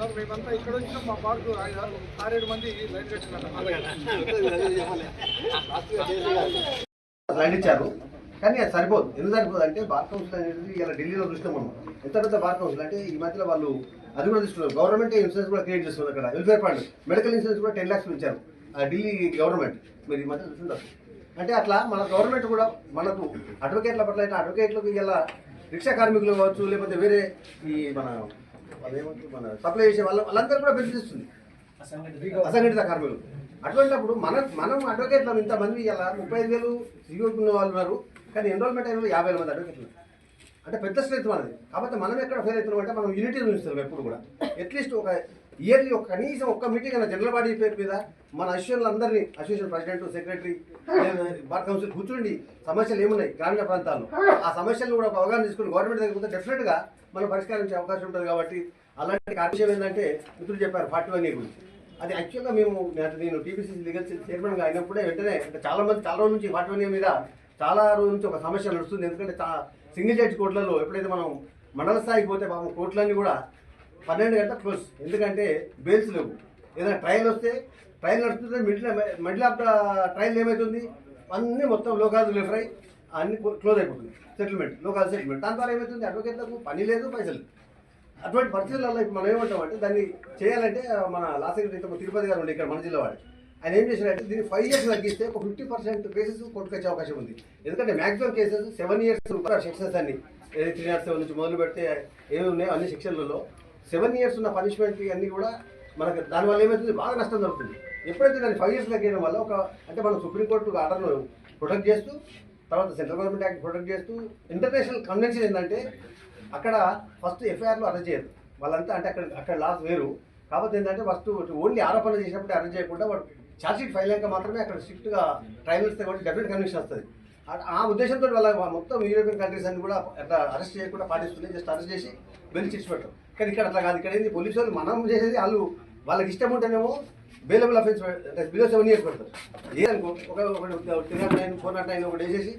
సార్ మేమంతా ఇక్కడ వచ్చిన మా పార్కు 6-7 మంది లైన్ లైన్ ఇచ్చారు. కానీ అది సరిపోదు. ఎందుకు సరిపోదు అంటే బార్ కౌన్సిల్ అనేది ఇలా ఢిల్లీలో చూసినాం మనం. ఎంత పెద్ద బార్ కౌన్సిల్ అంటే ఈ మధ్యలో వాళ్ళు అది కూడా చూస్తున్నారు. గవర్నమెంట్ ఇన్సూరెన్స్ కూడా క్రియేట్ చేస్తున్నారు. అక్కడ వెల్ఫేర్ ఫండ్, మెడికల్ ఇన్సూరెన్స్ కూడా 10 lakhs ఇచ్చారు ఢిల్లీ గవర్నమెంట్. మీరు ఈ మధ్య చూస్తుంటారు. అంటే అట్లా మన గవర్నమెంట్ కూడా మనకు అడ్వకేట్ల పట్ల అయితే అడ్వకేట్లకు ఇలా రిక్షా కార్మికులు కావచ్చు, లేకపోతే వేరే ఈ మన సప్లై చేసే వాళ్ళందరూ కూడా బెనిఫిట్ ఇస్తుంది, అసంఘటిత కార్మికులు. అటువంటిప్పుడు మనం అడ్వకేట్లు ఇంతమంది ఇలా 35,000 సిఓకున్న వాళ్ళు ఉన్నారు. కానీ ఎన్రోల్మెంట్ అయిన 50,000 మంది అడ్వకేట్లు. అంటే పెద్ద స్ట్రెంత్ మనది. కాబట్టి మనం ఎక్కడ ఫెయిల్ అవుతున్నాం అంటే మనం యూనిటీ చూపిస్తాం ఎప్పుడు కూడా. అట్లీస్ట్ ఒక ఇయర్లీ కనీసం ఒక్క మీటింగ్ అయినా జనరల్ బాడీ పేరు మీద మన అసోసియేషన్లందరినీ, association president, secretary, bar council కూర్చోండి, సమస్యలు ఏమున్నాయి గ్రామీణ ప్రాంతాల్లో, ఆ సమస్యలు కూడా ఒక అవగాహన తీసుకుని గవర్నమెంట్ దగ్గర పోతే డెఫినెట్గా మనం పరిష్కరించే అవకాశం ఉంటుంది. కాబట్టి అలాంటి విషయం ఏంటంటే మిత్రులు చెప్పారు 41A గురించి. అది యాక్చువల్గా నేను టీపీసీసీ లీగల్ చైర్మన్గా అయినప్పుడే వెంటనే అంటే చాలా రోజుల నుంచి 41A మీద చాలా రోజుల నుంచి ఒక సమస్య నడుస్తుంది. ఎందుకంటే సింగిల్ జడ్జి కోర్టులలో ఎప్పుడైతే మనం మండల స్థాయికి పోతే కోర్టులన్నీ కూడా 12 గంటల క్లోజ్. ఎందుకంటే బెయిల్స్ లేవు. ఏదైనా ట్రయల్ వస్తే ట్రయల్ నడుస్తుంటే మిడిల్ ఆఫ్ ద ట్రయల్ ఏమవుతుంది, అన్నీ మొత్తం లోకాలు రిఫర్ అన్ని క్లోజ్ అయిపోతుంది. Settlement, local settlement. దాని ద్వారా ఏమవుతుంది, అడ్వకేట్లకు పని లేదు, పైసలు. అటువంటి పరిస్థితులలో ఇప్పుడు మనం ఏమంటామంటే దాన్ని చేయాలంటే మన లా సెక్రటరీ తిరుపతి గారు ఉండే ఇక్కడ మన జిల్లా వాడు, ఆయన ఏం చేశారంటే దీన్ని 5 years తగ్గిస్తే ఒక 50% కేసెస్ కోర్టుకు వచ్చే అవకాశం ఉంది. ఎందుకంటే మ్యాక్సిమం కేసెస్ 7 years సెక్షన్స్ అన్ని 307 నుంచి మొదలు పెడితే ఏమి ఉన్నాయో అన్ని సెక్షన్లలో 7 years ఉన్న పనిష్మెంట్ అన్నీ కూడా మనకు దానివల్ల ఏమవుతుంది, బాగా నష్టం జరుగుతుంది. ఎప్పుడైతే దాన్ని 5 years తగ్గడం వల్ల అంటే మనం సుప్రీంకోర్టు ఆర్డర్ను ప్రొటెక్ట్ చేస్తూ, తర్వాత సెంట్రల్ గవర్నమెంట్ యాక్ట్ ప్రొటెక్ట్ చేస్తూ, ఇంటర్నేషనల్ కన్వెన్షన్ ఏంటంటే అక్కడ ఫస్ట్ ఎఫ్ఐఆర్లో అరెస్ట్ చేయరు వాళ్ళంతా. అంటే అక్కడ లాస్ వేరు. కాబట్టి ఏంటంటే ఫస్ట్ ఓన్లీ ఆరోపణలు చేసినప్పుడు అరెస్ట్ చేయకుండా వాడు ఛార్జ్షీట్ ఫైల్ అయ్యాక మాత్రమే అక్కడ స్ట్రిక్ట్గా ట్రయల్ ఇస్తే కాబట్టి డెఫినెట్ కన్విక్షన్ వస్తుంది. ఆ ఉద్దేశంతో వాళ్ళ మొత్తం యూరోపియన్ కంట్రీస్ అన్ని కూడా అట్లా అరెస్ట్ చేయకుండా పాటిస్తున్నాయి. జస్ట్ అరెస్ట్ చేసి బెయిల్ ఇచ్చి పెట్టారు. కానీ ఇక్కడ అట్లా కాదు. ఇక్కడ ఏంది, పోలీసు వాళ్ళు మనం చేసేది వాళ్ళకి ఇష్టం ఉంటేనేమో బెయిలబుల్ అఫెన్స్ బిలో 7 years పెడతారు. ఏదనుకో ఒక 309, 409 ఒకటి వేసేసి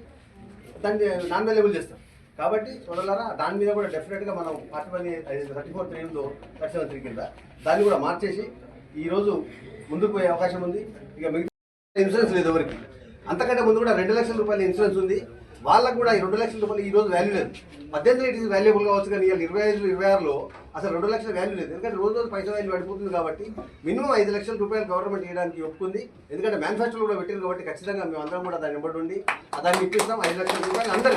దాన్ని నాన్ అవైలబుల్ చేస్తారు. కాబట్టి చూడాలరా దాని మీద కూడా డెఫినెట్గా మనం 34 37 కింద దాన్ని కూడా మార్చేసి ఈరోజు ముందుకు పోయే అవకాశం ఉంది. ఇక మిగతా ఇన్సూరెన్స్ లేదు ఎవరికి. అంతకంటే ముందు కూడా 2 లక్షల రూపాయల ఇన్సూరెన్స్ ఉంది. వాళ్ళకు కూడా ఈ 2 లక్షల రూపాయలు ఈ రోజు వాల్యూ లేదు. 18 ఇట్ ఈస్ వాల్యుబుల్ కావచ్చు, కానీ ఇవాళ 25, 26లో అసలు 2 లక్షల వాల్యూ లేదు. ఎందుకంటే రోజు పైసా వాల్యూ పడిపోతుంది. కాబట్టి మినిమం 5 లక్షల రూపాయలు గవర్నమెంట్ ఇవ్వడానికి ఒప్పుకుంది. ఎందుకంటే మ్యానుఫ్యాక్చర్ కూడా పెట్టింది. కాబట్టి ఖచ్చితంగా మేము అందరం కూడా దాన్ని ఇవ్వడం ఉండి దాన్ని ఇప్పిస్తాం. 5 లక్షల రూపాయలు అందరూ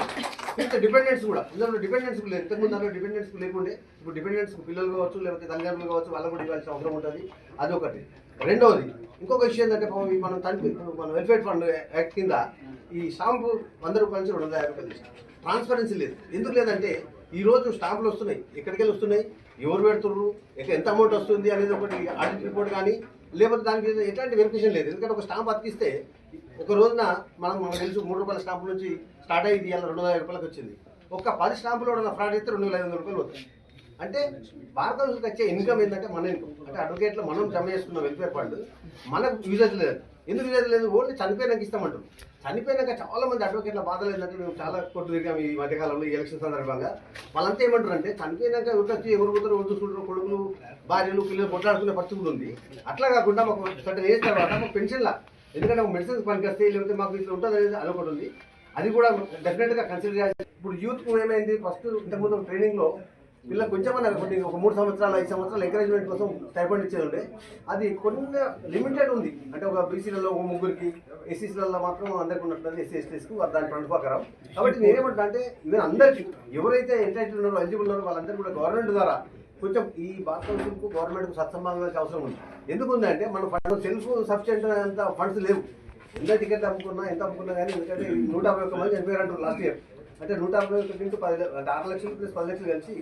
ఇంత డిపెండెంట్స్ కూడా. ఇందులో డిపెండెంట్స్ లేదు. ఇంతకుముందు అందులో డిపెండెంట్స్ లేకుండే ఇప్పుడు డిపెండెంట్స్ పిల్లలు కావచ్చు, లేకపోతే తల్లిదండ్రులు కావచ్చు, వాళ్ళకు కూడా ఇవ్వాల్సిన అవసరం ఉంటుంది. అదొకటి. రెండవది ఇంకొక విషయం ఏంటంటే మనం మన వెల్ఫేర్ ఫండ్ యాక్ట్ కింద ఈ స్టాంపు 100 రూపాయల నుంచి 250 రూపాయలు ట్రాన్స్పరెన్సీ లేదు. ఎందుకు లేదంటే ఈరోజు స్టాంపులు వస్తున్నాయి, ఎక్కడికి వెళ్ళి వస్తున్నాయి, ఎవరు పెడుతున్నారు, ఎంత అమౌంట్ వస్తుంది అనేది ఒకటి ఆడిట్ రిపోర్ట్ కానీ లేకపోతే దానికి ఎట్లాంటి వెరిఫికేషన్ లేదు. ఎందుకంటే ఒక స్టాంప్ అతికిస్తే ఒక రోజున మనకు తెలుసు 3 రూపాయల స్టాంపు నుంచి స్టార్ట్ అయ్యి ఇవాళ 250 రూపాయలకు వచ్చింది. ఒక 10 స్టాంపులు కూడా ఫ్రాడ్ అయితే 2,500 రూపాయలు వస్తాయి. అంటే భారతదేశానికి వచ్చే ఇన్కమ్ ఏంటంటే మన ఇన్కమ్. అంటే అడ్వకేట్లో మనం జమ చేసుకున్న వెల్ఫేర్ ఫండ్ మనకు యూజెస్ లేదు. ఎందుకు లేదు ఓన్లీ చనిపోయినాక ఇస్తామంటారు. చనిపోయినాక చాలా మంది అడ్వకేట్ల బాధలు ఏంటంటే మేము చాలా కోర్టు తిరిగాము ఈ మధ్యకాలంలో ఈ ఎలక్షన్ సందర్భంగా. వాళ్ళంతా ఏమంటారు అంటే చనిపోయినాక వచ్చి ఎవరు పోతారు ఎవరు చూసుకుంటారు, కొడుకులు భార్యలు పిల్లలు కొట్లాడుకునే పరిస్థితి ఉంది. అట్లా కాకుండా మాకు సర్టన్ ఏజ్ తర్వాత మాకు పెన్షన్లా, ఎందుకంటే మాకు మెడిసిన్స్ పనికి వస్తాయి, లేకపోతే మాకు ఇట్లా ఉంటుంది అనేది అదొకటి ఉంది. అది కూడా డెఫినెట్గా కన్సిడర్ చేయాలి. ఇప్పుడు యూత్ ఏమైంది, ఫస్ట్ ఇంతకుముందు ట్రైనింగ్లో పిల్లలు కొంచెం కొన్ని ఒక 3 సంవత్సరాలు 5 సంవత్సరాలు ఎంకరేజ్మెంట్ కోసం స్టైపెండ్ ఇచ్చేది ఉండే. అది కొన్ని లిమిటెడ్ ఉంది, అంటే ఒక బీసీలలో ఒక 3కి, ఎస్సీసీలలో మాత్రం అందరికీ ఉన్నట్టు ఎస్సీ ఎస్టీస్కు దాని ప్రతిపాకరం. కాబట్టి నేనేమంటా అంటే ఈవెన్ అందరికీ ఎవరైతే ఎంటైటిల్ ఉన్నారో ఎలిజిబుల్ ఉన్నారో వాళ్ళందరూ కూడా గవర్నమెంట్ ద్వారా కొంచెం ఈ బార్ కౌన్సిల్కు గవర్నమెంట్కు సత్సంబంధానికి అవసరం ఉంది. ఎందుకుందంటే మన ఫండ్ సెల్ఫ్ సఫిషియెంట్ అంత ఫండ్స్ లేవు. ఎంత టికెట్ అమ్ముకున్నా ఎంత అమ్ముకున్నా కానీ, ఎందుకంటే 151 మంది చనిపోయారంటారు లాస్ట్ ఇయర్. అంటే 151 ఇంటూ 10 అంటే 6 లక్షలు ప్లస్ 10 లక్షలు కలిసి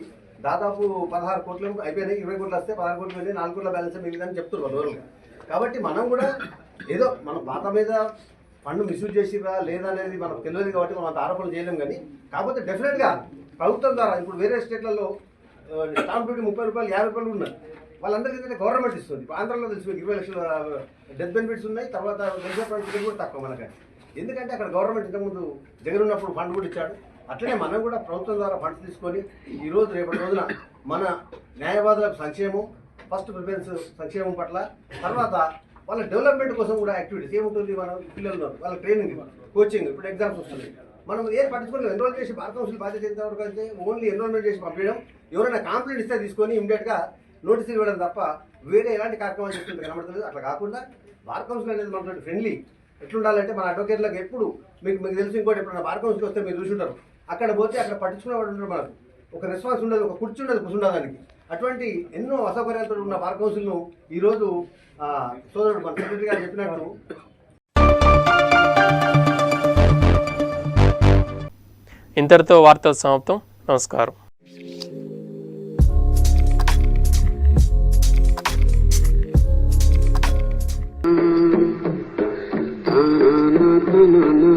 దాదాపు 16 కోట్లు అయిపోయినాయి. 20 కోట్లు వస్తే 16 కోట్లు పోయినాయి, 4 కోట్ల బ్యాలెన్స్ మిగిలిందని చెప్తున్నారు దూరంగా. కాబట్టి మనం కూడా ఏదో మన పాత మీద ఫండ్ మిస్యూజ్ చేసిరా లేదా అనేది మనకు తెలియదు కాబట్టి మనం అంత ఆరోపణలు చేయలేం. కానీ కాకపోతే డెఫినెట్గా ప్రభుత్వం ద్వారా ఇప్పుడు వేరే స్టేట్లలో స్టాంప్ డ్యూటీ 30 రూపాయలు 50 రూపాయలు ఉన్నారు. వాళ్ళందరికీ ఏంటంటే గవర్నమెంట్ ఇస్తుంది. ఆంధ్రాలో తెలిసి 20 లక్షల డెత్ బెనిఫిట్స్ ఉన్నాయి. తర్వాత వెల్ఫేర్ ఫండ్ కూడా తక్కువ మనకంటే, ఎందుకంటే అక్కడ గవర్నమెంట్ ఇంతకుముందు జగన్ ఉన్నప్పుడు ఫండ్ కూడా ఇచ్చాడు. అట్లనే మనం కూడా ప్రభుత్వం ద్వారా ఫండ్స్ తీసుకొని ఈరోజు రేపటి రోజున మన న్యాయవాదులకు సంక్షేమం, ఫస్ట్ ప్రిఫరెన్స్ సంక్షేమం పట్ల, తర్వాత వాళ్ళ డెవలప్మెంట్ కోసం కూడా యాక్టివిటీస్ ఏముంటుంది, మన పిల్లలు వాళ్ళ ట్రైనింగ్, కోచింగ్, ఇప్పుడు ఎగ్జామ్స్ వస్తుంది, మనం ఏం పట్టించుకోలేదు. ఎన్రోల్ చేసి బార్ కౌన్సిల్ బాధ్యత ఎంతవరకు అయితే ఓన్లీ ఎన్రోల్మెంట్ చేసి పంపించడం, ఎవరైనా కంప్లైంట్ ఇస్తే తీసుకొని ఇమీడియట్గా నోటీస్ ఇవ్వడం తప్ప వేరే ఎలాంటి కార్యక్రమాలు చేస్తుంటే కనబడతలేదు. అట్లా కాకుండా బార్ కౌన్సిల్ అనేది మనతో ఫ్రెండ్లీ ఎట్లుండాలంటే మన అడ్వకేట్లకు ఎప్పుడు మీకు తెలిసి ఇంకోటి ఎప్పుడైనా బార్ కౌన్సిల్కి వస్తే మీరు చూసుంటారు, అక్కడ పోతే అక్కడ పట్టించుకునేవాడు ఉంటారు, మనకు ఒక రెస్పాన్స్ ఉండదు, ఒక కుర్చీ ఉండదు కూర్చుండడానికి. అటువంటి ఎన్నో అసౌకర్యాలతో ఉన్న బార్ కౌన్సిల్ను ఈరోజు సోదరుడు మన సెక్రటరీ గారు చెప్పినట్టు ఇంతటితో వార్తలు సమాప్తం. నమస్కారం. na na na